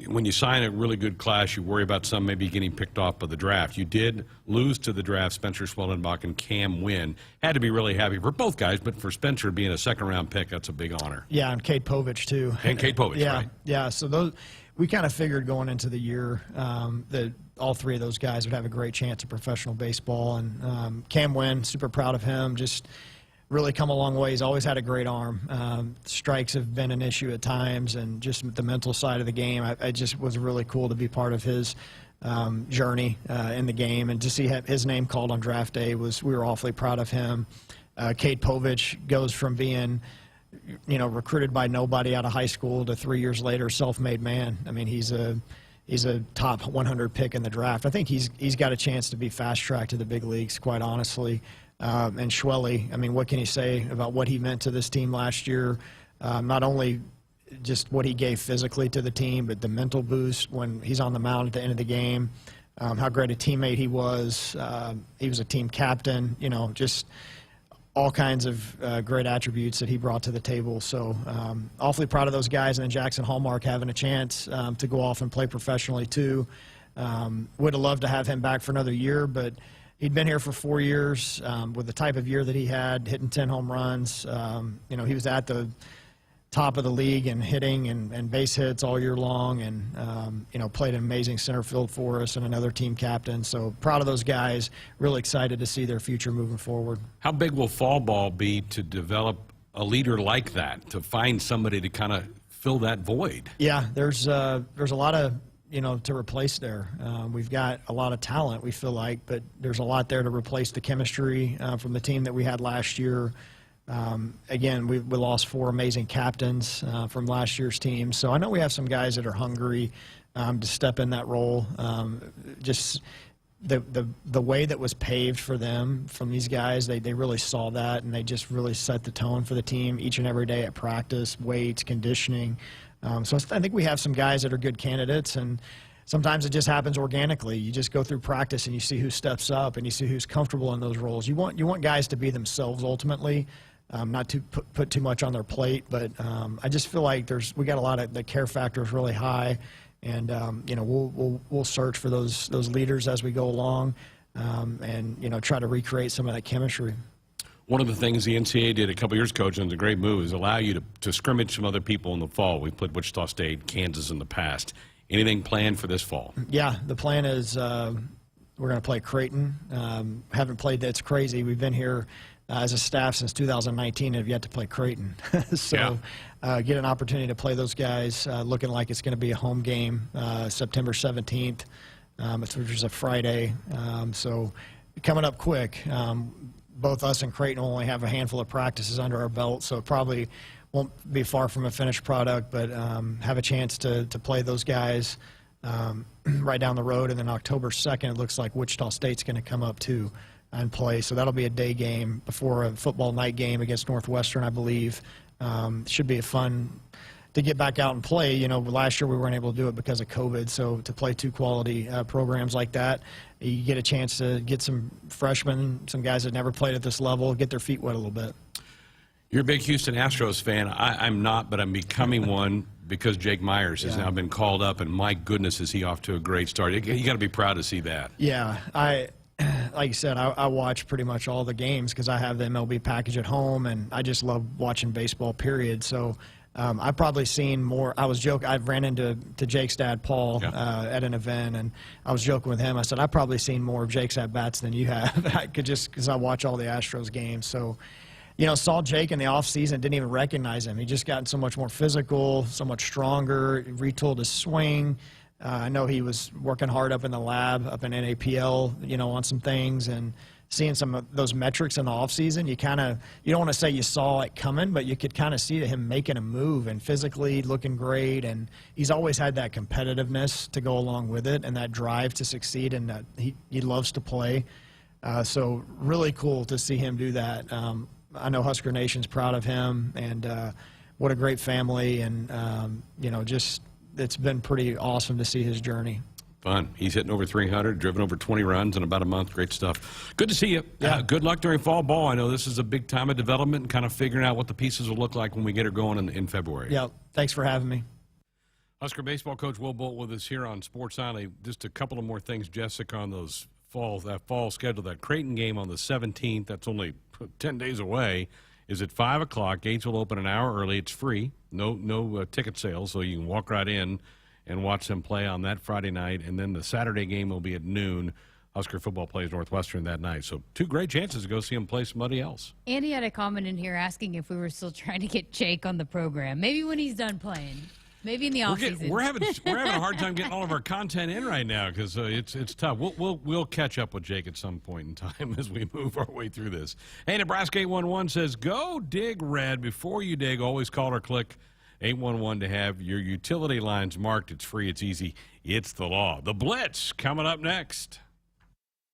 when you sign a really good class, you worry about some maybe getting picked off by the draft. You did lose to the draft, Spencer Schwellenbach and Cam Wynn. Had to be really happy for both guys, but for Spencer being a second-round pick, that's a big honor. Yeah, and Kate Povich, too. And Kate Povich, yeah, right? Yeah, so we kind of figured going into the year that all 3 of those guys would have a great chance at professional baseball. And Cam Wynn, super proud of him, just really come a long way. He's always had a great arm. Strikes have been an issue at times, and just the mental side of the game, I just was really cool to be part of his journey in the game, and to see his name called on draft day we were awfully proud of him. Kate Povich goes from being recruited by nobody out of high school to 3 years later, self-made man. I mean, he's a top 100 pick in the draft. I think he's got a chance to be fast-tracked to the big leagues, quite honestly. And Schwelly, I mean, what can you say about what he meant to this team last year? Not only just what he gave physically to the team, but the mental boost when he's on the mound at the end of the game, how great a teammate he was. He was a team captain, just all kinds of great attributes that he brought to the table. So awfully proud of those guys. And then Jackson Hallmark having a chance to go off and play professionally, too. Would have loved to have him back for another year, but he'd been here for 4 years with the type of year that he had, hitting 10 home runs. He was at the top of the league in hitting and base hits all year long, and played an amazing center field for us and another team captain. So proud of those guys, really excited to see their future moving forward. How big will fall ball be to develop a leader like that, to find somebody to kind of fill that void? Yeah, there's a lot of to replace there. We've got a lot of talent, we feel like, but there's a lot there to replace the chemistry from the team that we had last year. Again, we lost 4 amazing captains from last year's team, so I know we have some guys that are hungry to step in that role. Just the way that was paved for them from these guys, they really saw that, and they just really set the tone for the team each and every day at practice, weights, conditioning. So I think we have some guys that are good candidates, and sometimes it just happens organically. You just go through practice and you see who steps up and you see who's comfortable in those roles. You want guys to be themselves ultimately, not to put too much on their plate. But I just feel like we got a lot of the care factor is really high, and we'll search for those leaders as we go along, and try to recreate some of that chemistry. One of the things the NCAA did a couple years ago, and it's a great move, is allow you to scrimmage some other people in the fall. We played Wichita State, Kansas in the past. Anything planned for this fall? Yeah, the plan is we're going to play Creighton. Haven't played. That's crazy. We've been here as a staff since 2019 and have yet to play Creighton. So get an opportunity to play those guys. Looking like it's going to be a home game, September 17th, which is a Friday. So coming up quick. Both us and Creighton will only have a handful of practices under our belt, so it probably won't be far from a finished product, but have a chance to play those guys right down the road. And then October 2nd, it looks like Wichita State's going to come up too and play. So that'll be a day game before a football night game against Northwestern, I believe. Should be a fun to get back out and play. Last year we weren't able to do it because of COVID, so to play two quality programs like that, you get a chance to get some freshmen, some guys that never played at this level, get their feet wet a little bit. You're a big Houston Astros fan. I'm not, but I'm becoming one because Jake Myers has now been called up, and my goodness, is he off to a great start. You got to be proud to see that. Yeah, like you said, I watch pretty much all the games because I have the MLB package at home, and I just love watching baseball, period. So I've probably seen more. I was joking. I ran into Jake's dad, Paul, at an event, and I was joking with him. I said, I've probably seen more of Jake's at-bats than you have, just because I watch all the Astros games. So, saw Jake in the offseason, didn't even recognize him. He just gotten so much more physical, so much stronger, retooled his swing. I know he was working hard up in the lab, up in NAPL, on some things, and seeing some of those metrics in the offseason, you don't want to say you saw it coming, but you could kind of see him making a move and physically looking great. And he's always had that competitiveness to go along with it and that drive to succeed, and that he loves to play. So really cool to see him do that. I know Husker Nation's proud of him, and what a great family. And, it's been pretty awesome to see his journey. Fun. He's hitting over 300, driven over 20 runs in about a month. Great stuff. Good to see you. Yeah. Good luck during fall ball. I know this is a big time of development and kind of figuring out what the pieces will look like when we get her going in February. Yeah. Thanks for having me. Husker baseball coach Will Bolt with us here on Sports Nightly. Just a couple of more things, Jessica, on that fall schedule. That Creighton game on the 17th, that's only 10 days away, is at 5 o'clock. Gates will open an hour early. It's free. No ticket sales, so you can walk right in and watch them play on that Friday night. And then the Saturday game will be at noon. Husker football plays Northwestern that night. So two great chances to go see them play somebody else. Andy had a comment in here asking if we were still trying to get Jake on the program. Maybe when he's done playing. Maybe in the offseason. We're having a hard time getting all of our content in right now because it's tough. We'll catch up with Jake at some point in time as we move our way through this. Hey, Nebraska 811 says, go dig red. Before you dig, always call or click 811 to have your utility lines marked. It's free. It's easy. It's the law. The Blitz coming up next.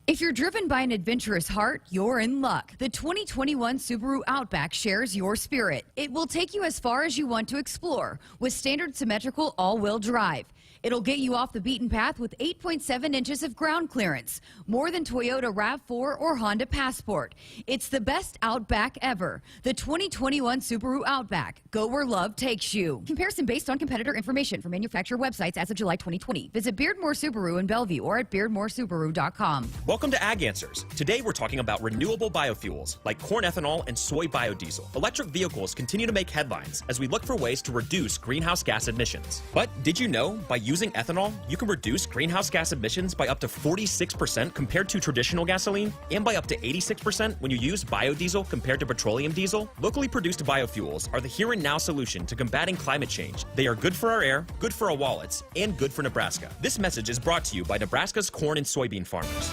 If you're driven by an adventurous heart, you're in luck. The 2021 Subaru Outback shares your spirit. It will take you as far as you want to explore with standard symmetrical all-wheel drive. It'll get you off the beaten path with 8.7 inches of ground clearance, more than Toyota RAV4 or Honda Passport. It's the best Outback ever. The 2021 Subaru Outback. Go where love takes you. Comparison based on competitor information from manufacturer websites as of July 2020. Visit Beardmore Subaru in Bellevue or at BeardmoreSubaru.com. Welcome to Ag Answers. Today we're talking about renewable biofuels like corn ethanol and soy biodiesel. Electric vehicles continue to make headlines as we look for ways to reduce greenhouse gas emissions. But did you know by using ethanol, you can reduce greenhouse gas emissions by up to 46% compared to traditional gasoline, and by up to 86% when you use biodiesel compared to petroleum diesel? Locally produced biofuels are the here and now solution to combating climate change. They are good for our air, good for our wallets, and good for Nebraska. This message is brought to you by Nebraska's corn and soybean farmers.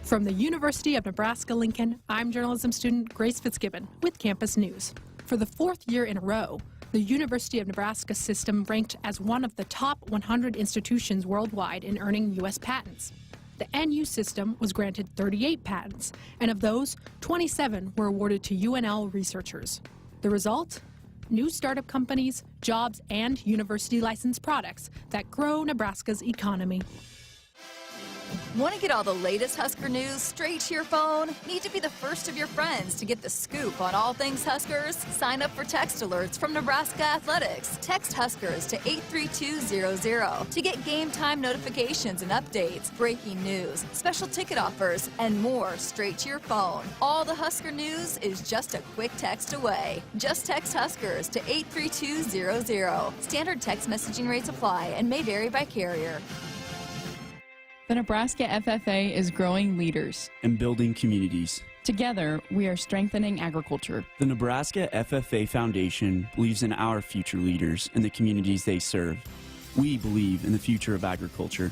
From the University of Nebraska-Lincoln, I'm journalism student Grace Fitzgibbon with Campus News. For the fourth year in a row, the University of Nebraska system ranked as one of the top 100 institutions worldwide in earning U.S. patents. The NU system was granted 38 patents, and of those, 27 were awarded to UNL researchers. The result? new startup companies, jobs, and university licensed products that grow Nebraska's economy. Want to get all the latest Husker news straight to your phone? Need to be the first of your friends to get the scoop on all things Huskers? Sign up for text alerts from Nebraska Athletics. Text Huskers to 83200 to get game time notifications and updates, breaking news, special ticket offers, and more straight to your phone. All the Husker news is just a quick text away. Just text Huskers to 83200. Standard text messaging rates apply and may vary by carrier. The Nebraska FFA is growing leaders and building communities. Together, we are strengthening agriculture. The Nebraska FFA Foundation believes in our future leaders and the communities they serve. We believe in the future of agriculture.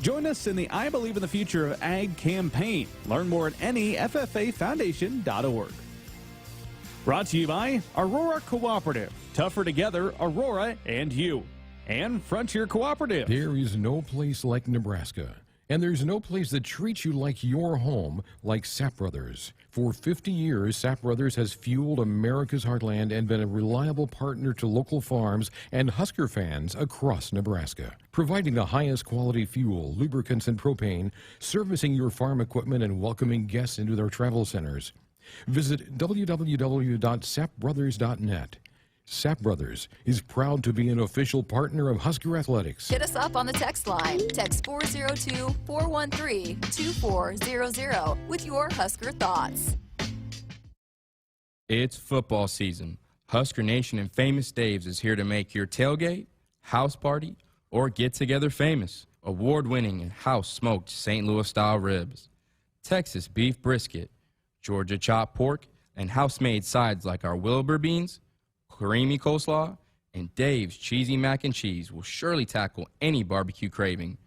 Join us in the I Believe in the Future of Ag campaign. Learn more at neffafoundation.org. Brought to you by Aurora Cooperative. Tougher together, Aurora and you. And Frontier Cooperative. There is no place like Nebraska. And there's no place that treats you like your home like Sapp Brothers. For 50 years, Sapp Brothers has fueled America's heartland and been a reliable partner to local farms and Husker fans across Nebraska. Providing the highest quality fuel, lubricants, and propane, servicing your farm equipment, and welcoming guests into their travel centers. Visit www.sappbrothers.net. Sapp Brothers is proud to be an official partner of Husker Athletics. Hit us up on the text line. Text 402-413-2400 with your Husker thoughts. It's football season. Husker Nation and Famous Dave's is here to make your tailgate, house party, or get-together famous. Award-winning house-smoked St. Louis-style ribs, Texas beef brisket, Georgia chopped pork, and house-made sides like our Wilbur beans, creamy coleslaw, and Dave's cheesy mac and cheese will surely tackle any barbecue craving.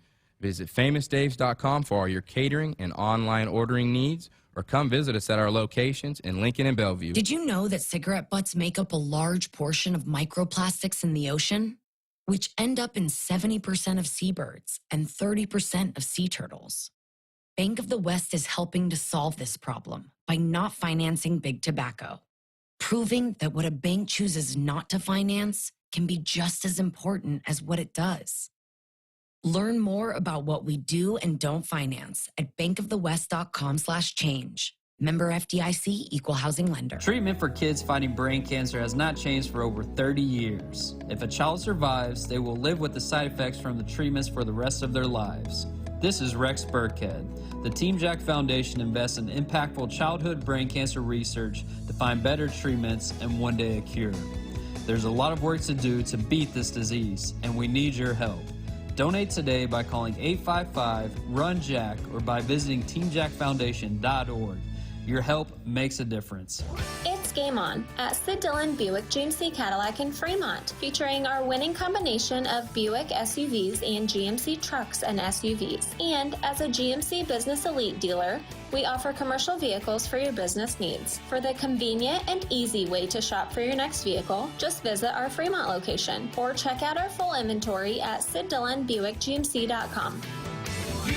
Visit famousdaves.com for all your catering and online ordering needs, or come visit us at our locations in Lincoln and Bellevue. Did you know that cigarette butts make up a large portion of microplastics in the ocean, which end up in 70% of seabirds and 30% of sea turtles? Bank of the West is helping to solve this problem by not financing big tobacco, proving that what a bank chooses not to finance can be just as important as what it does. Learn more about what we do and don't finance at bankofthewest.com/change. Member FDIC, Equal Housing Lender. Treatment for kids fighting brain cancer has not changed for over 30 years. If a child survives, they will live with the side effects from the treatments for the rest of their lives. This is Rex Burkhead. The Team Jack Foundation invests in impactful childhood brain cancer research to find better treatments and one day a cure. There's a lot of work to do to beat this disease, and we need your help. Donate today by calling 855-RUN-JACK or by visiting teamjackfoundation.org. Your help makes a difference. It's Game On at Sid Dillon Buick GMC Cadillac in Fremont, featuring our winning combination of Buick SUVs and GMC trucks and SUVs. And as a GMC Business Elite dealer, we offer commercial vehicles for your business needs. For the convenient and easy way to shop for your next vehicle, just visit our Fremont location or check out our full inventory at SidDillonBuickGMC.com. You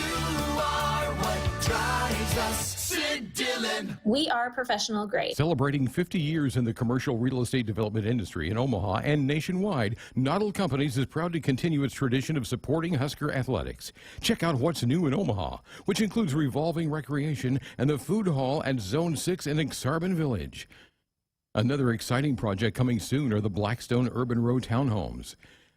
are what drives us, Sid Dillon. We are professional grade. Celebrating 50 years in the commercial real estate development industry in Omaha and nationwide, Noddle Companies is proud to continue its tradition of supporting Husker athletics. Check out what's new in Omaha, which includes revolving recreation and the food hall at Zone 6 in Exarban Village. Another exciting project coming soon are the Blackstone Urban Row townhomes.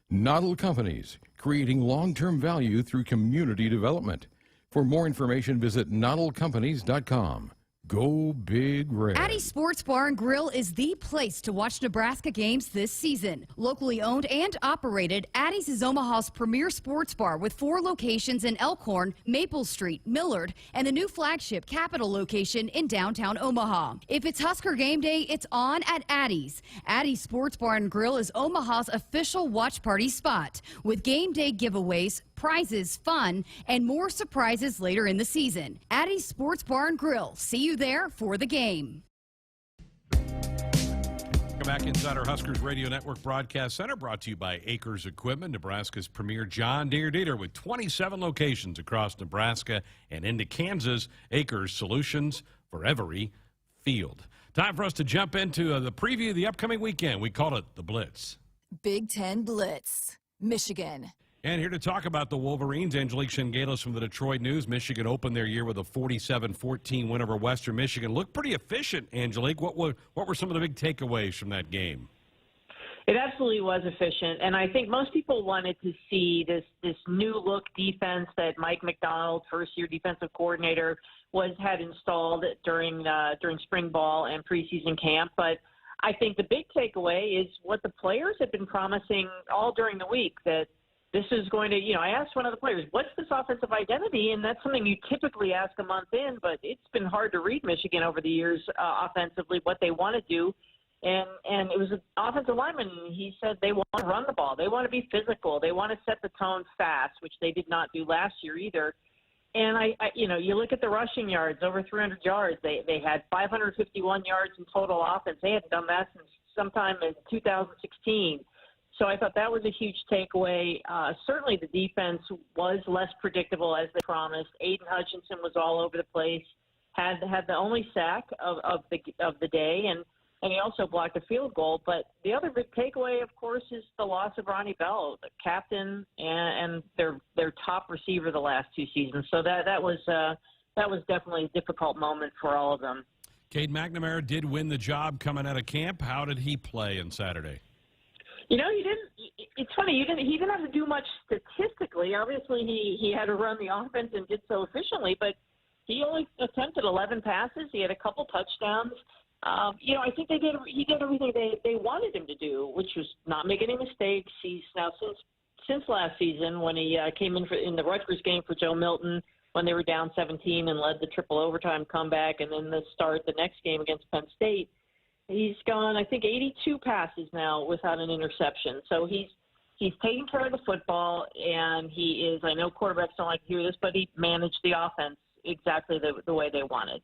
Noddle Companies, creating long-term value through community development. For more information, visit noddlecompanies.com. Go Big Red. Addie Sports Bar and Grill is the place to watch Nebraska games this season. Locally owned and operated, Addie's is Omaha's premier sports bar with 4 locations in Elkhorn, Maple Street, Millard, and the new flagship Capitol location in downtown Omaha. If it's Husker game day, it's on at Addie's. Addie's Sports Bar and Grill is Omaha's official watch party spot with game day giveaways, prizes, fun, and more surprises later in the season. Addie's Sports Bar and Grill. See you there for the game. Welcome back inside our Huskers Radio Network Broadcast Center, brought to you by Acres Equipment, Nebraska's premier John Deere dealer with 27 locations across Nebraska and into Kansas. Acres, solutions for every field. Time for us to jump into the preview of the upcoming weekend. We call it the Blitz. Big Ten Blitz, Michigan. And here to talk about the Wolverines, Angelique Shengalos from the Detroit News. Michigan opened their year with a 47-14 win over Western Michigan. Looked pretty efficient, Angelique. What were some of the big takeaways from that game? It absolutely was efficient, and I think most people wanted to see this new look defense that Mike McDonald, first-year defensive coordinator, had installed during spring ball and preseason camp. But I think the big takeaway is what the players have been promising all during the week, that this is going to, I asked one of the players, what's this offensive identity? And that's something you typically ask a month in, but it's been hard to read Michigan over the years offensively, what they want to do. And it was an offensive lineman. He said they want to run the ball. They want to be physical. They want to set the tone fast, which they did not do last year either. And you look at the rushing yards, over 300 yards. They had 551 yards in total offense. They hadn't done that since sometime in 2016. So I thought that was a huge takeaway. Certainly the defense was less predictable as they promised. Aiden Hutchinson was all over the place, had the only sack of the day, and he also blocked a field goal. But the other big takeaway, of course, is the loss of Ronnie Bell, the captain and their top receiver the last two seasons. So that was definitely a difficult moment for all of them. Cade McNamara did win the job coming out of camp. How did he play on Saturday? He didn't. It's funny. He didn't have to do much statistically. Obviously, he had to run the offense and did so efficiently. But he only attempted 11 passes. He had a couple touchdowns. I think he did everything they wanted him to do, which was not make any mistakes. He's now since last season when he came in the Rutgers game for Joe Milton when they were down 17 and led the triple overtime comeback, and then the next game against Penn State. He's gone, I think, 82 passes now without an interception. So he's taking care of the football, and he is. I know quarterbacks don't like to hear this, but he managed the offense exactly the way they wanted.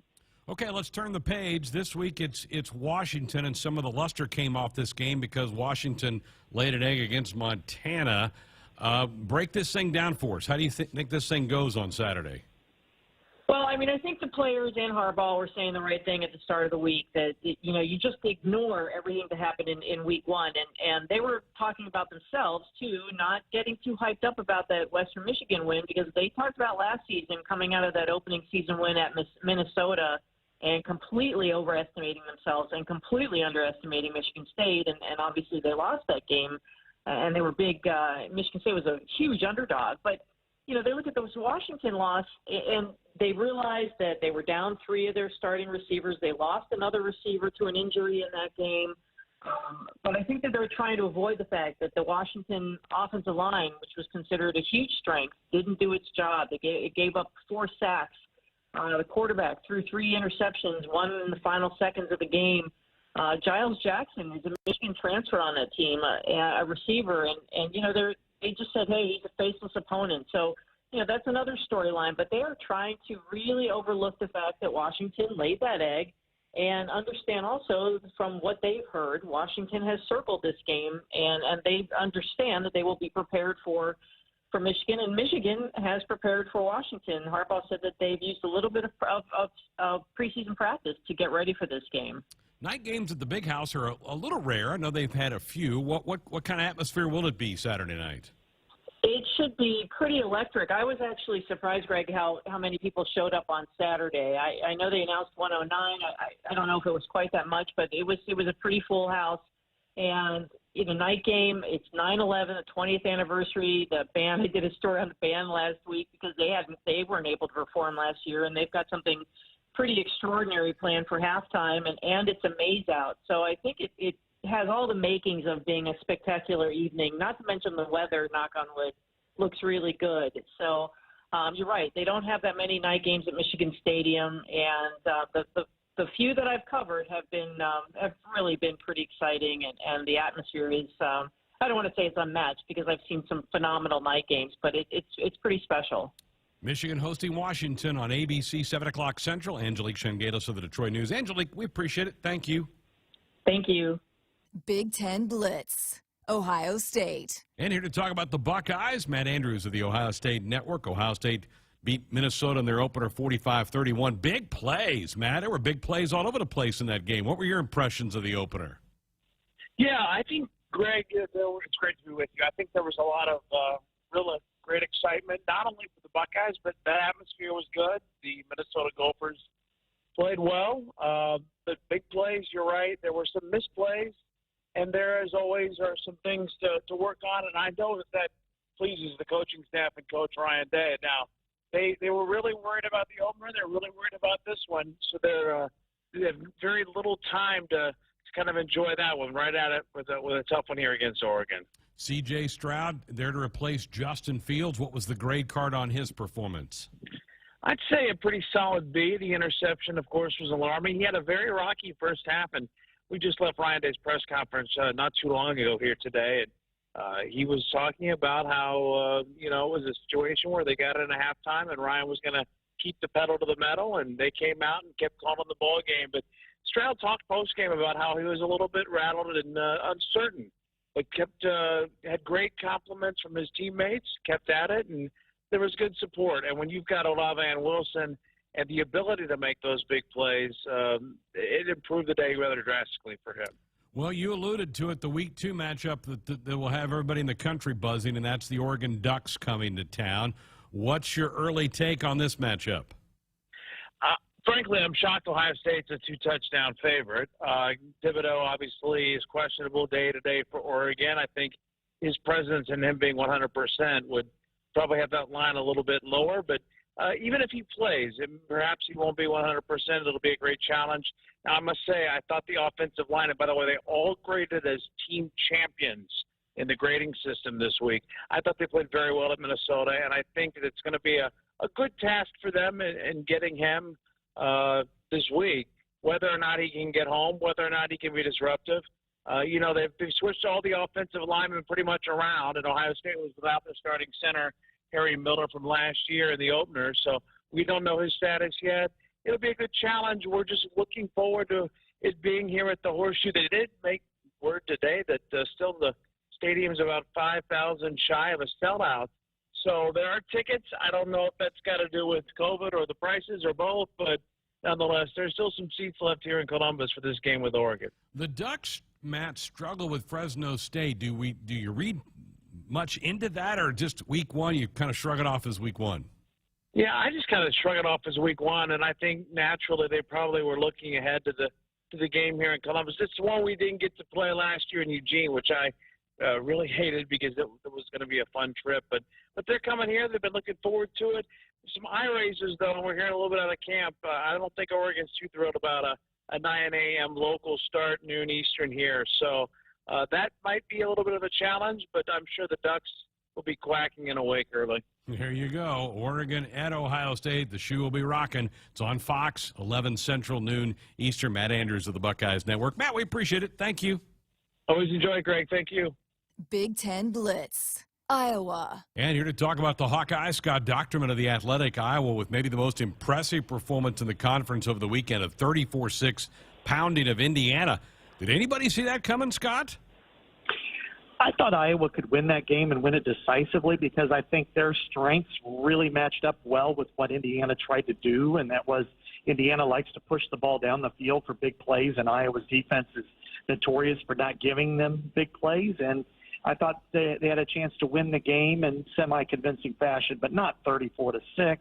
Okay, let's turn the page. This week it's Washington, and some of the luster came off this game because Washington laid an egg against Montana. Break this thing down for us. How do you think this thing goes on Saturday? Well, I think the players and Harbaugh were saying the right thing at the start of the week, that, you just ignore everything that happened in week one. And they were talking about themselves, too, not getting too hyped up about that Western Michigan win, because they talked about last season coming out of that opening season win at Minnesota and completely overestimating themselves and completely underestimating Michigan State. And obviously they lost that game, and they were big. Michigan State was a huge underdog. But, they look at this Washington loss, and they realized that they were down three of their starting receivers. They lost another receiver to an injury in that game. But I think that they're trying to avoid the fact that the Washington offensive line, which was considered a huge strength, didn't do its job. It gave up 4 sacks. The quarterback threw 3 interceptions, one in the final seconds of the game. Giles Jackson is a Michigan transfer on that team, a receiver, and they just said, hey, he's a faceless opponent. So, that's another storyline. But they are trying to really overlook the fact that Washington laid that egg, and understand also from what they've heard, Washington has circled this game, and they understand that they will be prepared for Michigan, and Michigan has prepared for Washington. Harbaugh said that they've used a little bit of preseason practice to get ready for this game. Night games at the Big House are a little rare. I know they've had a few. What kind of atmosphere will it be Saturday night? It should be pretty electric. I was actually surprised, Greg, how many people showed up on Saturday. I know they announced 109. I don't know if it was quite that much, but it was a pretty full house. And in a night game, it's 9/11, the 20th anniversary. The band, I did a story on the band last week because they weren't able to perform last year, and they've got something pretty extraordinary planned for halftime, and it's a maze out. So I think it has all the makings of being a spectacular evening. Not to mention the weather, knock on wood, looks really good. So you're right, they don't have that many night games at Michigan Stadium, and the few that I've covered have really been pretty exciting, and the atmosphere is I don't want to say it's unmatched because I've seen some phenomenal night games, but it's pretty special. Michigan hosting Washington on ABC, 7 o'clock Central. Angelique Shengalos of the Detroit News. Angelique, we appreciate it. Thank you. Thank you. Big Ten Blitz, Ohio State. And here to talk about the Buckeyes, Matt Andrews of the Ohio State Network. Ohio State beat Minnesota in their opener 45-31. Big plays, Matt. There were big plays all over the place in that game. What were your impressions of the opener? Yeah, I think, Greg, it's great to be with you. I think there was a lot of real great excitement, not only for the Buckeyes, but the atmosphere was good. The Minnesota Gophers played well. The big plays, you're right. There were some misplays, and there, as always, are some things to work on, and I know that pleases the coaching staff and Coach Ryan Day. Now, they were really worried about the opener. They're really worried about this one, so they have very little time to kind of enjoy that one right at it with a tough one here against Oregon. C.J. Stroud there to replace Justin Fields. What was the grade card on his performance? I'd say a pretty solid B. The interception, of course, was alarming. He had a very rocky first half, and we just left Ryan Day's press conference not too long ago here today, and he was talking about how, it was a situation where they got it in a halftime, and Ryan was going to keep the pedal to the metal, and they came out and kept calling the ball game. But Stroud talked post-game about how he was a little bit rattled and uncertain, but had great compliments from his teammates, kept at it, and there was good support. And when you've got Olave and Wilson and the ability to make those big plays, it improved the day rather drastically for him. Well, you alluded to it, the Week 2 matchup that will have everybody in the country buzzing, and that's the Oregon Ducks coming to town. What's your early take on this matchup? Frankly, I'm shocked Ohio State's a 2-touchdown favorite. Thibodeau obviously is questionable day to day for Oregon. I think his presence and him being 100% would probably have that line a little bit lower. But even if he plays, and perhaps he won't be 100%, it'll be a great challenge. Now, I must say, I thought the offensive line, and by the way, they all graded as team champions in the grading system this week. I thought they played very well at Minnesota, and I think that it's going to be a good task for them in getting him this week, whether or not he can get home, whether or not he can be disruptive. They've switched all the offensive linemen pretty much around, and Ohio State was without their starting center, Harry Miller, from last year in the opener, so we don't know his status yet. It'll be a good challenge. We're just looking forward to it being here at the Horseshoe. They did make word today that still the stadium's about 5,000 shy of a sellout. So there are tickets. I don't know if that's got to do with COVID or the prices or both, but nonetheless, there's still some seats left here in Columbus for this game with Oregon. The Ducks, Matt, struggle with Fresno State. Do you read much into that, or just Week 1 you kind of shrug it off as Week 1? Yeah, I just kind of shrug it off as Week 1, and I think naturally they probably were looking ahead to the game here in Columbus. It's one we didn't get to play last year in Eugene, which I really hated because it was going to be a fun trip. But they're coming here. They've been looking forward to it. Some eye raisers, though, and we're hearing a little bit out of camp. I don't think Oregon's too thrilled about a 9 a.m. local start, noon Eastern here. So that might be a little bit of a challenge, but I'm sure the Ducks will be quacking and awake early. There you go. Oregon at Ohio State. The shoe will be rocking. It's on Fox, 11 Central, noon Eastern. Matt Andrews of the Buckeyes Network. Matt, we appreciate it. Thank you. Always enjoy it, Greg. Thank you. Big Ten Blitz, Iowa. And here to talk about the Hawkeyes, Scott Dochterman of the Athletic, Iowa, with maybe the most impressive performance in the conference over the weekend, a 34-6 pounding of Indiana. Did anybody see that coming, Scott? I thought Iowa could win that game and win it decisively because I think their strengths really matched up well with what Indiana tried to do, and that was Indiana likes to push the ball down the field for big plays, and Iowa's defense is notorious for not giving them big plays. And I thought they had a chance to win the game in semi-convincing fashion, but not 34-6,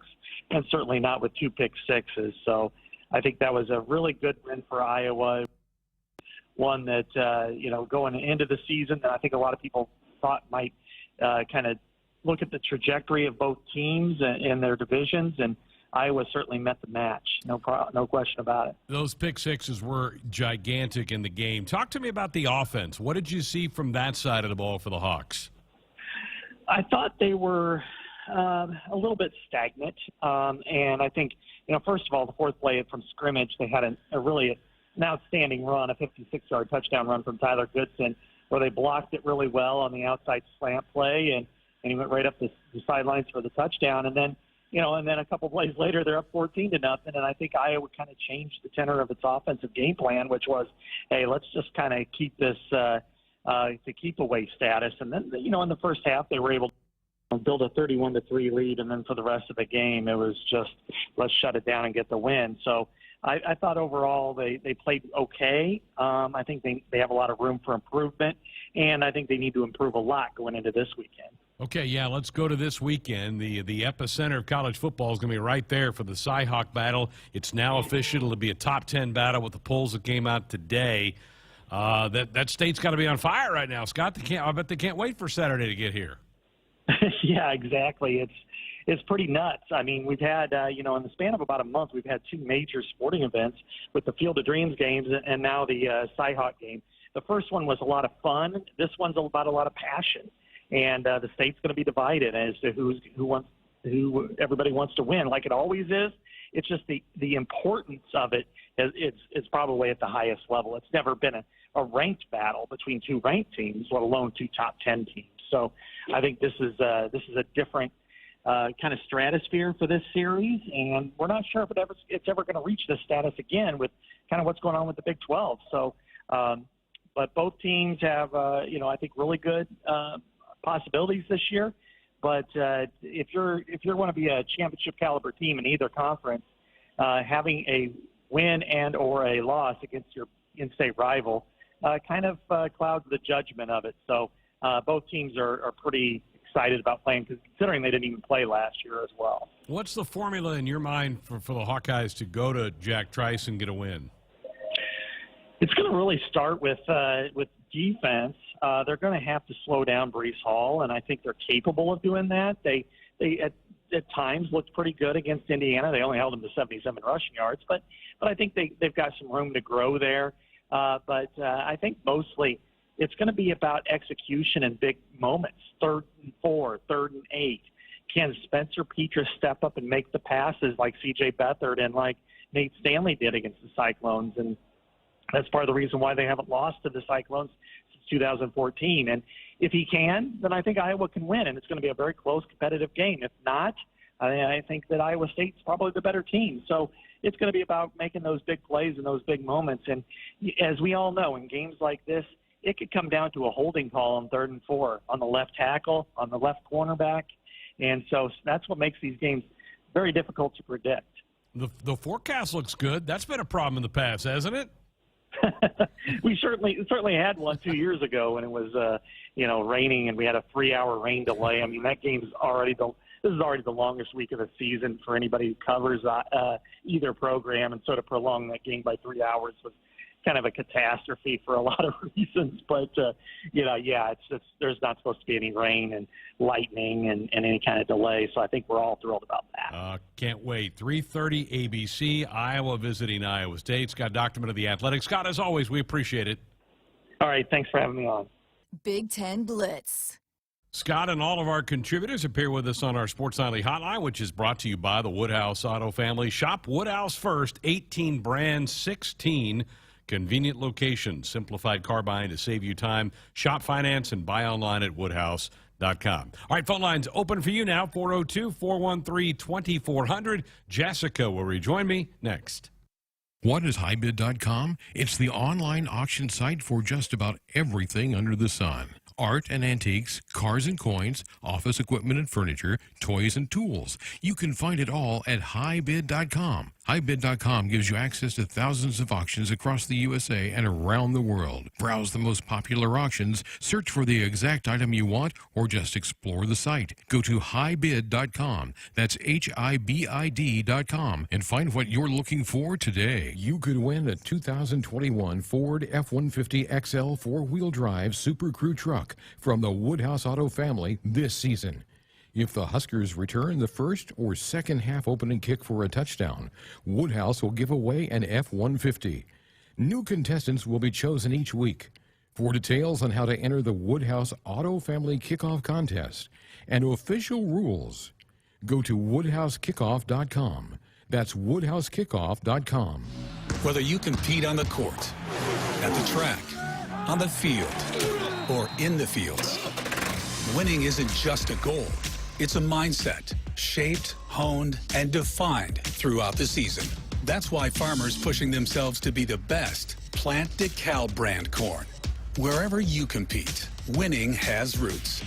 and certainly not with 2 pick sixes. So I think that was a really good win for Iowa. One that, going into the season that I think a lot of people thought might kind of look at the trajectory of both teams and their divisions, and Iowa certainly met the match. No question about it. Those pick sixes were gigantic in the game. Talk to me about the offense. What did you see from that side of the ball for the Hawks? I thought they were a little bit stagnant, and I think, first of all, the fourth play from scrimmage, they had an outstanding run, a 56-yard touchdown run from Tyler Goodson, where they blocked it really well on the outside slant play, and he went right up the sidelines for the touchdown. And then, a couple plays later, they're up 14-0, and I think Iowa kind of changed the tenor of its offensive game plan, which was, hey, let's just kind of keep this to keep away status. And then, in the first half, they were able to build a 31-3 lead, and then for the rest of the game, it was just let's shut it down and get the win. So I thought overall they played okay. I think they have a lot of room for improvement, and I think they need to improve a lot going into this weekend. Okay, yeah, let's go to this weekend. The epicenter of college football is going to be right there for the Cy-Hawk battle. It's now official. It'll be a top 10 battle with the polls that came out today. That state's got to be on fire right now, Scott. I bet they can't wait for Saturday to get here. Yeah, exactly. It's pretty nuts. I mean, we've had, in the span of about a month, we've had two major sporting events with the Field of Dreams games and now the Cy-Hawk game. The first one was a lot of fun. This one's about a lot of passion. And the state's going to be divided as to who everybody wants to win, like it always is. It's just the importance of it is probably at the highest level. It's never been a ranked battle between two ranked teams, let alone two top 10 teams. So I think this is a different kind of stratosphere for this series, and we're not sure if it's ever going to reach this status again with kind of what's going on with the Big 12. So, but both teams have, I think really good possibilities this year. But if you're going to be a championship caliber team in either conference, having a win and or a loss against your in-state rival kind of clouds the judgment of it. So both teams are pretty excited about playing, considering they didn't even play last year as well. What's the formula in your mind for the Hawkeyes to go to Jack Trice and get a win? It's going to really start with defense. They're going to have to slow down Breece Hall, and I think they're capable of doing that. They at times looked pretty good against Indiana. They only held them to 77 rushing yards, but I think they've got some room to grow there. But I think mostly it's going to be about execution in big moments, 3rd and 4, 3rd and 8. Can Spencer Petras step up and make the passes like C.J. Beathard and like Nate Stanley did against the Cyclones? And that's part of the reason why they haven't lost to the Cyclones since 2014. And if he can, then I think Iowa can win, and it's going to be a very close, competitive game. If not, I think that Iowa State's probably the better team. So it's going to be about making those big plays and those big moments. And as we all know, in games like this, it could come down to a holding call on 3rd and 4 on the left tackle, on the left cornerback. And so that's what makes these games very difficult to predict. The forecast looks good. That's been a problem in the past, hasn't it? We certainly had one 2 years ago when it was raining and we had a 3-hour rain delay. I mean, that game's this is already the longest week of the season for anybody who covers either program, and sort of prolong that game by 3 hours was kind of a catastrophe for a lot of reasons. But there's not supposed to be any rain and lightning and any kind of delay, so I think we're all thrilled about that. Can't wait. 3:30 ABC, Iowa visiting Iowa State. Scott Dochterman of The Athletic. Scott, as always, we appreciate it. All right, thanks for having me on. Big Ten Blitz. Scott and all of our contributors appear with us on our Sports Nightly Hotline, which is brought to you by the Woodhouse Auto Family. Shop Woodhouse first, 18 brands, 16 convenient locations. Simplified car buying to save you time. Shop, finance, and buy online at woodhouse.com. All right, phone lines open for you now, 402-413-2400. Jessica will rejoin me next. What is HighBid.com? It's the online auction site for just about everything under the sun. Art and antiques, cars and coins, office equipment and furniture, toys and tools. You can find it all at HighBid.com. HighBid.com gives you access to thousands of auctions across the USA and around the world. Browse the most popular auctions, search for the exact item you want, or just explore the site. Go to HighBid.com. That's HIBID.com and find what you're looking for today. You could win a 2021 Ford F-150 XL four-wheel drive Super Crew truck from the Woodhouse Auto family this season. If the Huskers return the first or second half opening kick for a touchdown, Woodhouse will give away an F-150. New contestants will be chosen each week. For details on how to enter the Woodhouse Auto Family Kickoff Contest and official rules, go to WoodhouseKickoff.com. That's WoodhouseKickoff.com. Whether you compete on the court, at the track, on the field, or in the fields, winning isn't just a goal. It's a mindset, shaped, honed, and defined throughout the season. That's why farmers pushing themselves to be the best plant DeKalb brand corn. Wherever you compete, winning has roots.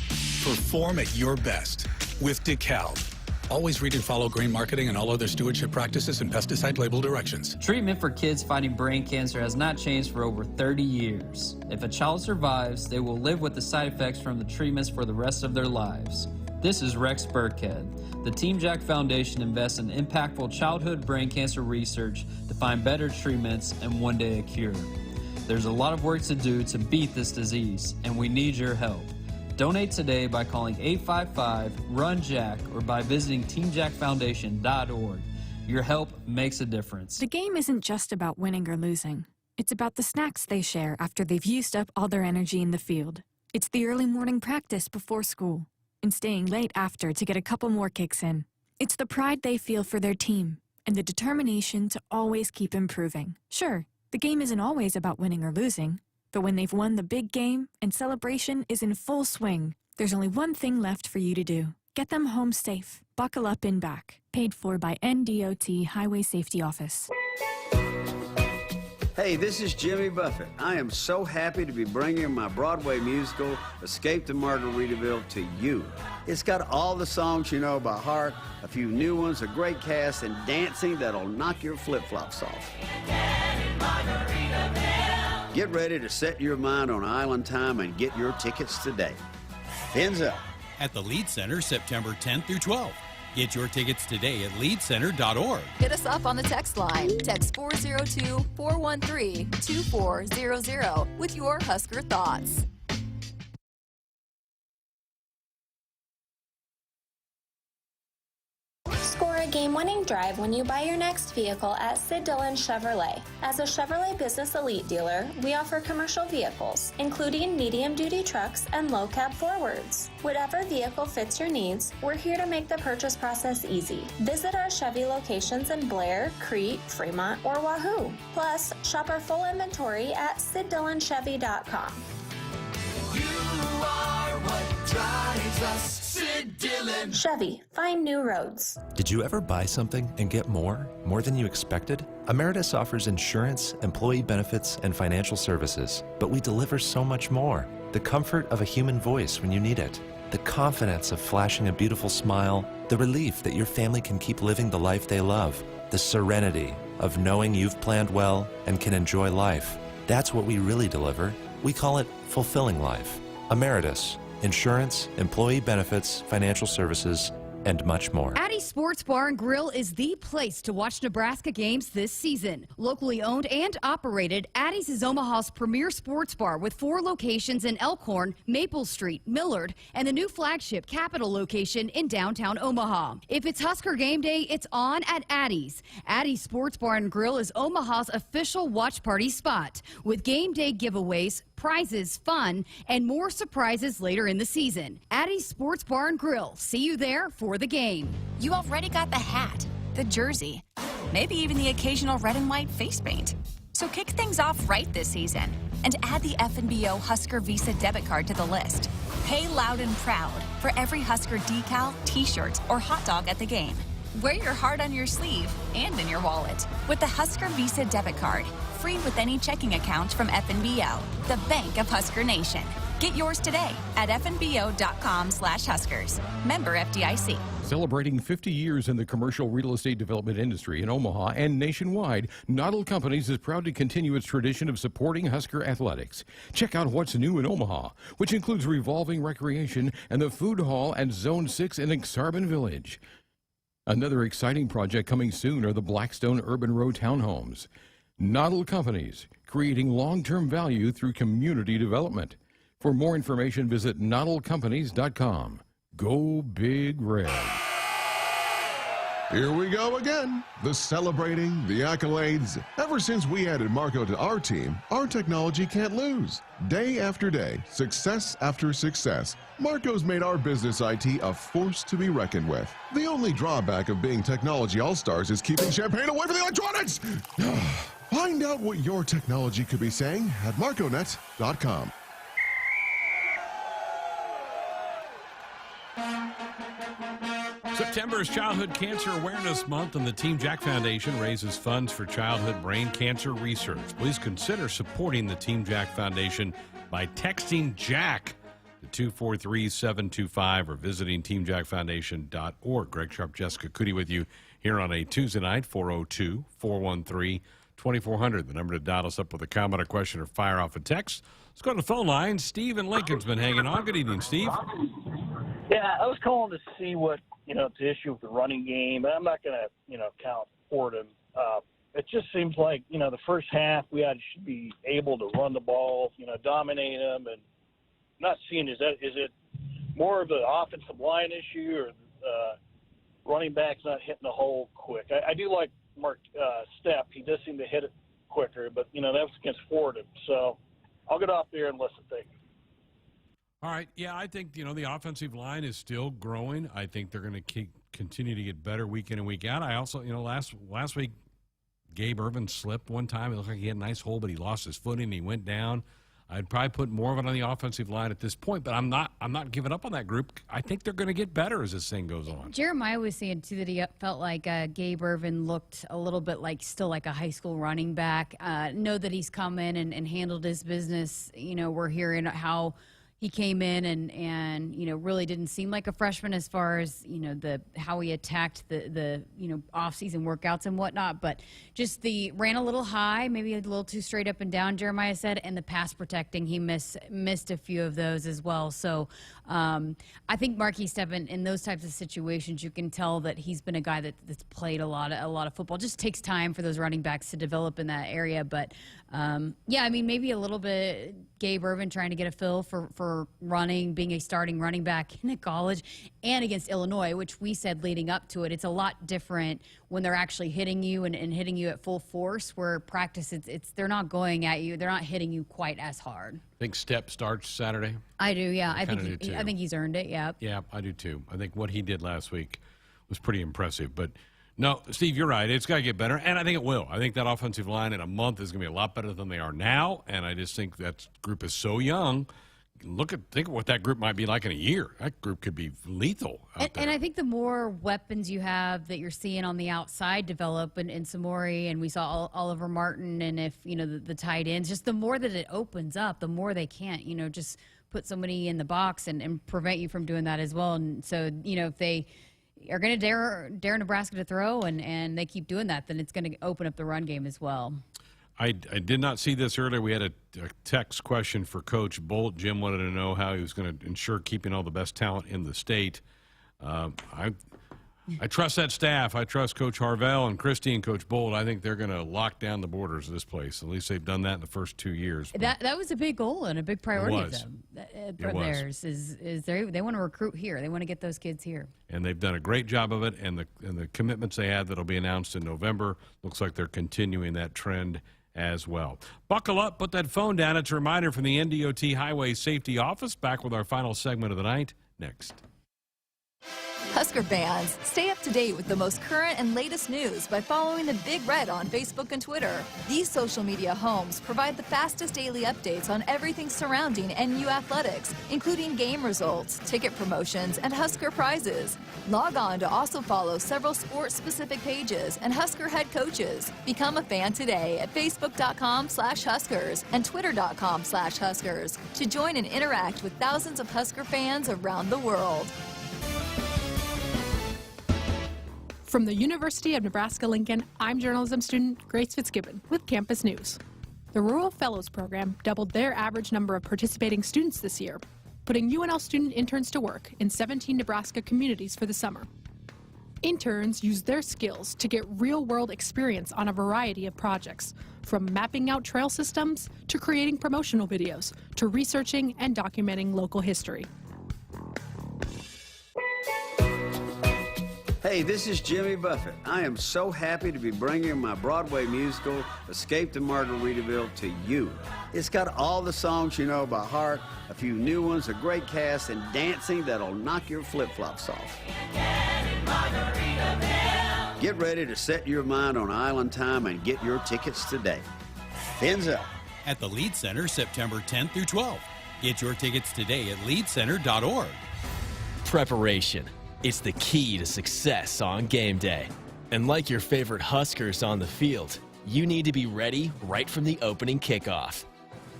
Perform at your best with DeKalb. Always read and follow grain marketing and all other stewardship practices and pesticide label directions. Treatment for kids fighting brain cancer has not changed for over 30 years. If a child survives, they will live with the side effects from the treatments for the rest of their lives. This is Rex Burkhead. The Team Jack Foundation invests in impactful childhood brain cancer research to find better treatments and one day a cure. There's a lot of work to do to beat this disease, and we need your help. Donate today by calling 855-RUN-JACK or by visiting teamjackfoundation.org. Your help makes a difference. The game isn't just about winning or losing. It's about the snacks they share after they've used up all their energy in the field. It's the early morning practice before school and staying late after to get a couple more kicks in. It's the pride they feel for their team and the determination to always keep improving. Sure, the game isn't always about winning or losing. But when they've won the big game and celebration is in full swing, there's only one thing left for you to do. Get them home safe. Buckle up and back. Paid for by NDOT Highway Safety Office. Hey, this is Jimmy Buffett. I am so happy to be bringing my Broadway musical, Escape to Margaritaville, to you. It's got all the songs you know by heart, a few new ones, a great cast, and dancing that'll knock your flip-flops off. Get ready to set your mind on Island Time and get your tickets today. Fins up. At the Lead Center, September 10th through 12th. Get your tickets today at leadcenter.org. Hit us up on the text line. Text 402-413-2400 with your Husker thoughts. Score a game-winning drive when you buy your next vehicle at Sid Dillon Chevrolet. As a Chevrolet Business Elite dealer, we offer commercial vehicles, including medium-duty trucks and low-cab forwards. Whatever vehicle fits your needs, we're here to make the purchase process easy. Visit our Chevy locations in Blair, Crete, Fremont, or Wahoo. Plus, shop our full inventory at SidDillonChevy.com. You are what drives us, Sid Dillon. Chevy, find new roads. Did you ever buy something and get more than you expected? Emeritus offers insurance, employee benefits, and financial services, but we deliver so much more. The comfort of a human voice when you need it, the confidence of flashing a beautiful smile, the relief that your family can keep living the life they love, the serenity of knowing you've planned well and can enjoy life. That's what we really deliver. We call it fulfilling life. Emeritus, insurance, employee benefits, financial services, and much more. Addie Sports Bar and Grill is the place to watch Nebraska games this season. Locally owned and operated, Addie's is Omaha's premier sports bar with 4 locations in Elkhorn, Maple Street, Millard, and the new flagship Capitol location in downtown Omaha. If it's Husker game day, it's on at Addie's. Addie's Sports Bar and Grill is Omaha's official watch party spot with game day giveaways, prizes, fun, and more surprises later in the season. Addie's Sports Bar and Grill. See you there for the game. You already got the hat, the jersey, maybe even the occasional red and white face paint. So kick things off right this season and add the FNBO Husker Visa debit card to the list. Pay loud and proud for every Husker decal, t-shirt, or hot dog at the game. Wear your heart on your sleeve and in your wallet with the Husker Visa debit card. Free with any checking account from FNBO, the bank of Husker Nation. Get yours today at fnbo.com/Huskers. Member FDIC. Celebrating 50 years in the commercial real estate development industry in Omaha and nationwide, Noddle Companies is proud to continue its tradition of supporting Husker athletics. Check out what's new in Omaha, which includes Revolving Recreation and the Food Hall at Zone 6 in Exarban Village. Another exciting project coming soon are the Blackstone Urban Row townhomes. Noddle Companies, creating long-term value through community development. For more information, visit noddlecompanies.com. Go Big Red. Here we go again. The celebrating, the accolades. Ever since we added Marco to our team, our technology can't lose. Day after day, success after success, Marco's made our business IT a force to be reckoned with. The only drawback of being technology all-stars is keeping champagne away from the electronics. Find out what your technology could be saying at marconet.com. September is Childhood Cancer Awareness Month, and the Team Jack Foundation raises funds for childhood brain cancer research. Please consider supporting the Team Jack Foundation by texting JACK to 243-725 or visiting teamjackfoundation.org. Greg Sharp, Jessica Cootie with you here on a Tuesday night, 402-413-2400. The number to dial us up with a comment, a question, or fire off a text. Let's go to the phone line. Steve in Lincoln's been hanging on. Good evening, Steve. Yeah, I was calling to see what, the issue with the running game. I'm not going to, count Fordham. It just seems like, the first half we should be able to run the ball, dominate them, and not seeing is it more of an offensive line issue or running backs not hitting the hole quick. I do like Mark Stepp. He does seem to hit it quicker, but, that was against Fordham. So I'll get off there and listen. Thank you. All right. Yeah, I think, the offensive line is still growing. I think they're going to continue to get better week in and week out. I also, last week, Gabe Irvin slipped one time. It looked like he had a nice hole, but he lost his footing and he went down. I'd probably put more of it on the offensive line at this point, but I'm not giving up on that group. I think they're going to get better as this thing goes on. Jeremiah was saying, too, that he felt like Gabe Irvin looked a little bit still like a high school running back. Know that he's come in and handled his business. We're hearing how he came in and really didn't seem like a freshman as far as how he attacked the off-season workouts and whatnot, but just ran a little high, maybe a little too straight up and down, Jeremiah said, and the pass protecting, he missed a few of those as well. So I think Marquise Stepp in those types of situations, you can tell that he's been a guy that's played a lot of football. It just takes time for those running backs to develop in that area, but maybe a little bit Gabe Irvin trying to get a feel for running, being a starting running back in a college and against Illinois, which we said leading up to it. It's a lot different when they're actually hitting you and hitting you at full force, where practice, they're not going at you. They're not hitting you quite as hard. Think Stepp starts Saturday? I do, yeah. I think he's earned it, yeah. Yeah, I do too. I think what he did last week was pretty impressive, but no, Steve, you're right. It's got to get better, and I think it will. I think that offensive line in a month is going to be a lot better than they are now, and I just think that group is so young. Think of what that group might be like in a year. That group could be lethal out there. And I think the more weapons you have that you're seeing on the outside develop, and Samori, and we saw Oliver Martin, and if, the tight ends, just the more that it opens up, the more they can't, just put somebody in the box and prevent you from doing that as well. And so, if they are going to dare Nebraska to throw and they keep doing that, then it's going to open up the run game as well. I did not see this earlier. We had a text question for Coach Bolt. Jim wanted to know how he was going to ensure keeping all the best talent in the state. I trust that staff. I trust Coach Harvell and Christie and Coach Bolt. I think they're going to lock down the borders of this place. At least they've done that in the first 2 years. That was a big goal and a big priority of them. Theirs is they want to recruit here. They want to get those kids here. And they've done a great job of it. And the commitments they had that'll be announced in November, looks like they're continuing that trend as well. Buckle up, put that phone down. It's a reminder from the NDOT Highway Safety Office. Back with our final segment of the night next. Husker fans, stay up to date with the most current and latest news by following the Big Red on Facebook and Twitter. These social media homes provide the fastest daily updates on everything surrounding NU athletics, including game results, ticket promotions, and Husker prizes. Log on to also follow several sports-specific pages and Husker head coaches. Become a fan today at facebook.com/Huskers and twitter.com/Huskers to join and interact with thousands of Husker fans around the world. From the University of Nebraska-Lincoln, I'm journalism student Grace Fitzgibbon with Campus News. The Rural Fellows Program doubled their average number of participating students this year, putting UNL student interns to work in 17 Nebraska communities for the summer. Interns use their skills to get real-world experience on a variety of projects, from mapping out trail systems to creating promotional videos to researching and documenting local history. Hey, this is Jimmy Buffett. I am so happy to be bringing my Broadway musical, Escape to Margaritaville, to you. It's got all the songs you know by heart, a few new ones, a great cast, and dancing that'll knock your flip-flops off. Get ready to set your mind on Island Time and get your tickets today. Fins up. At the Lead Center, September 10th through 12th. Get your tickets today at leadcenter.org. Preparation. It's the key to success on game day. And like your favorite Huskers on the field, you need to be ready right from the opening kickoff.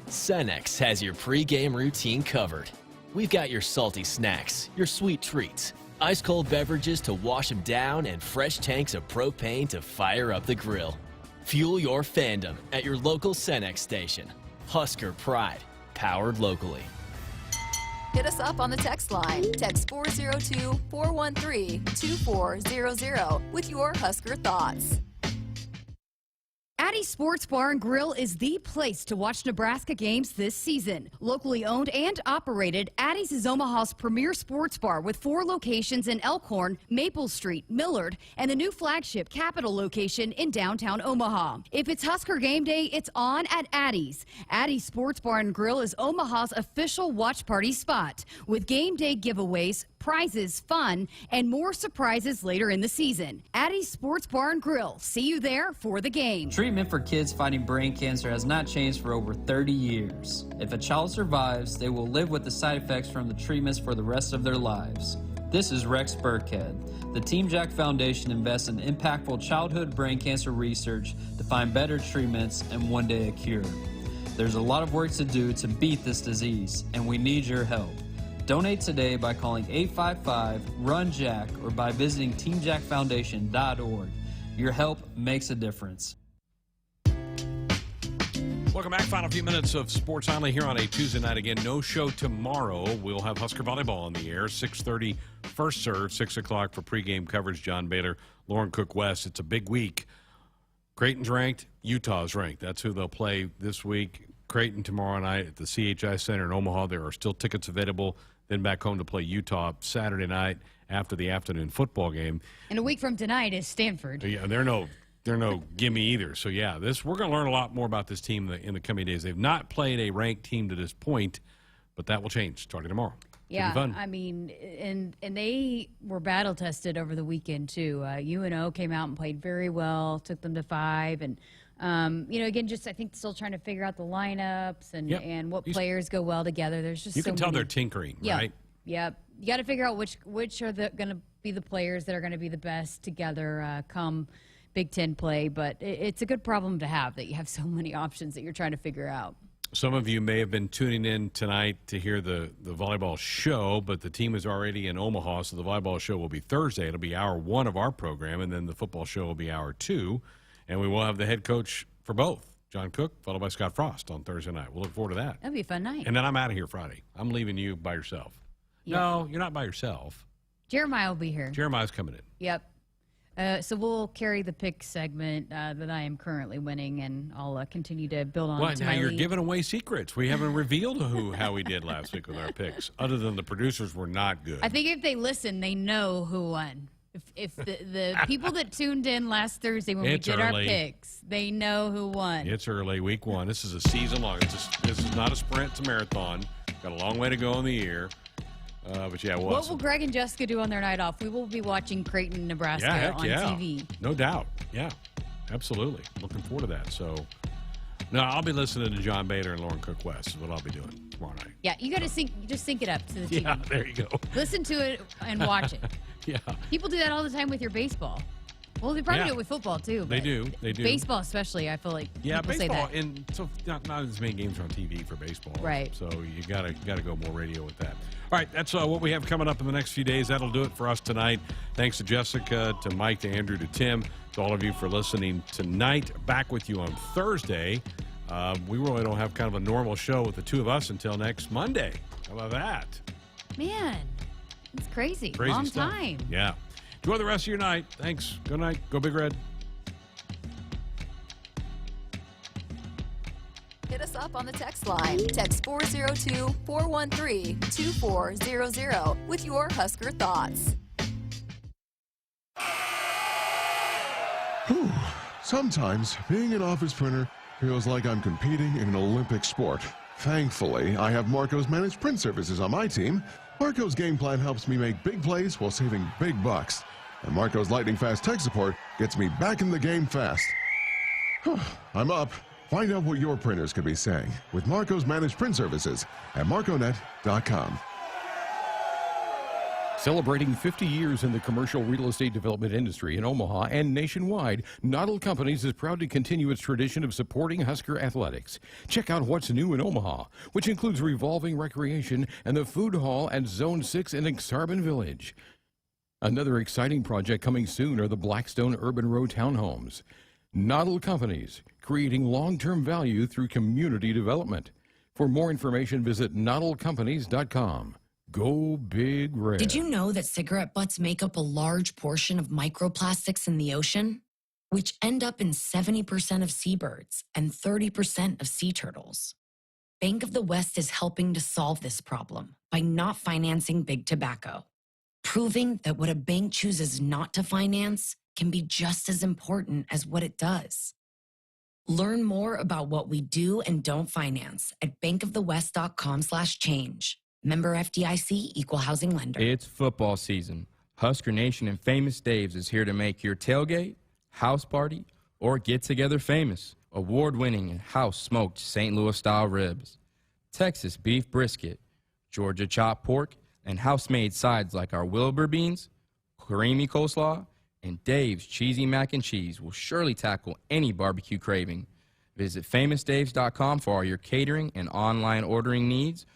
Cenex has your pregame routine covered. We've got your salty snacks, your sweet treats, ice-cold beverages to wash them down, and fresh tanks of propane to fire up the grill. Fuel your fandom at your local Cenex station. Husker Pride, powered locally. Hit us up on the text line. Text 402-413-2400 with your Husker thoughts. Addie's Sports Bar and Grill is the place to watch Nebraska games this season. Locally owned and operated, Addie's is Omaha's premier sports bar with 4 locations in Elkhorn, Maple Street, Millard, and the new flagship Capitol location in downtown Omaha. If it's Husker game day, it's on at Addie's. Addie's Sports Bar and Grill is Omaha's official watch party spot with game day giveaways, prizes, fun, and more surprises later in the season. Addie's Sports Bar and Grill. See you there for the game. Treatment for kids fighting brain cancer has not changed for over 30 years. If a child survives, they will live with the side effects from the treatments for the rest of their lives. This is Rex Burkhead. The Team Jack Foundation invests in impactful childhood brain cancer research to find better treatments and one day a cure. There's a lot of work to do to beat this disease, and we need your help. Donate today by calling 855-RUN-JACK or by visiting teamjackfoundation.org. Your help makes a difference. Welcome back. Final few minutes of Sports Only here on a Tuesday night. Again, no show tomorrow. We'll have Husker Volleyball on the air. 6:30 first serve, 6 o'clock for pregame coverage. John Baylor, Lauren Cook West. It's a big week. Creighton's ranked. Utah's ranked. That's who they'll play this week. Creighton tomorrow night at the CHI Center in Omaha. There are still tickets available. Then back home to play Utah Saturday night after the afternoon football game. And a week from tonight is Stanford. Yeah, they're no gimme either. So yeah, we're going to learn a lot more about this team in the coming days. They've not played a ranked team to this point, but that will change starting tomorrow. Yeah, fun. I mean, and they were battle tested over the weekend too. UNO came out and played very well, took them to 5, and again, just I think still trying to figure out the lineups and what players go well together. There's just you can tell they're tinkering, right? Yep. You got to figure out which are going to be the players that are going to be the best together come Big Ten play. But it's a good problem to have that you have so many options that you're trying to figure out. Some of you may have been tuning in tonight to hear the volleyball show, but the team is already in Omaha, so the volleyball show will be Thursday. It'll be hour 1 of our program, and then the football show will be hour 2. And we will have the head coach for both, John Cook, followed by Scott Frost on Thursday night. We'll look forward to that. That'll be a fun night. And then I'm out of here Friday. I'm leaving you by yourself. Yeah. No, you're not by yourself. Jeremiah will be here. Jeremiah's coming in. Yep. So we'll carry the pick segment that I am currently winning, and I'll continue to build on. What? Now you're lead. giving away secrets. We haven't revealed how we did last week with our picks, other than the producers were not good. I think if they listen, they know who won. If the people that tuned in last Thursday when we did our picks, they know who won. It's early, week 1. This is a season long. This is not a sprint; it's a marathon. Got a long way to go in the year. But yeah, what will Greg and Jessica do on their night off? We will be watching Creighton, Nebraska on TV. No doubt. Yeah, absolutely. Looking forward to that. So, no, I'll be listening to John Bader and Lauren Cook West is what I'll be doing tomorrow night. Yeah, you got to sync it up to the TV. Yeah, there you go. Listen to it and watch it. Yeah. People do that all the time with your baseball. Well, they probably do it with football too. They do. Baseball especially, I feel like. Yeah, people baseball, say that. and so not as many games are on TV for baseball. Right. So you gotta go more radio with that. All right, that's what we have coming up in the next few days. That'll do it for us tonight. Thanks to Jessica, to Mike, to Andrew, to Tim, to all of you for listening tonight. Back with you on Thursday. We really don't have kind of a normal show with the two of us until next Monday. How about that? Man, it's crazy. Long stuff. time. Yeah. Enjoy the rest of your night. Thanks. Good night. Go Big Red. Hit us up on the text line. Text 402-413-2400 with your Husker thoughts. Whew. Sometimes being an office printer feels like I'm competing in an Olympic sport. Thankfully, I have Marco's Managed Print Services on my team. Marco's game plan helps me make big plays while saving big bucks. And Marco's lightning fast tech support gets me back in the game fast. I'm up. Find out what your printers could be saying with Marco's Managed Print Services at marconet.com. Celebrating 50 years in the commercial real estate development industry in Omaha and nationwide, Noddle Companies is proud to continue its tradition of supporting Husker athletics. Check out what's new in Omaha, which includes revolving recreation and the food hall at Zone 6 in Exarban Village. Another exciting project coming soon are the Blackstone Urban Row townhomes. Noddle Companies, creating long-term value through community development. For more information, visit noddlecompanies.com. Go Big Red. Did you know that cigarette butts make up a large portion of microplastics in the ocean, which end up in 70% of seabirds and 30% of sea turtles? Bank of the West is helping to solve this problem by not financing big tobacco, proving that what a bank chooses not to finance can be just as important as what it does. Learn more about what we do and don't finance at bankofthewest.com/change. Member FDIC, Equal Housing Lender. It's football season. Husker Nation and Famous Dave's is here to make your tailgate, house party, or get-together famous. Award-winning and house-smoked St. Louis-style ribs, Texas beef brisket, Georgia chopped pork, and house-made sides like our Wilbur beans, creamy coleslaw, and Dave's cheesy mac and cheese will surely tackle any barbecue craving. Visit famousdaves.com for all your catering and online ordering needs,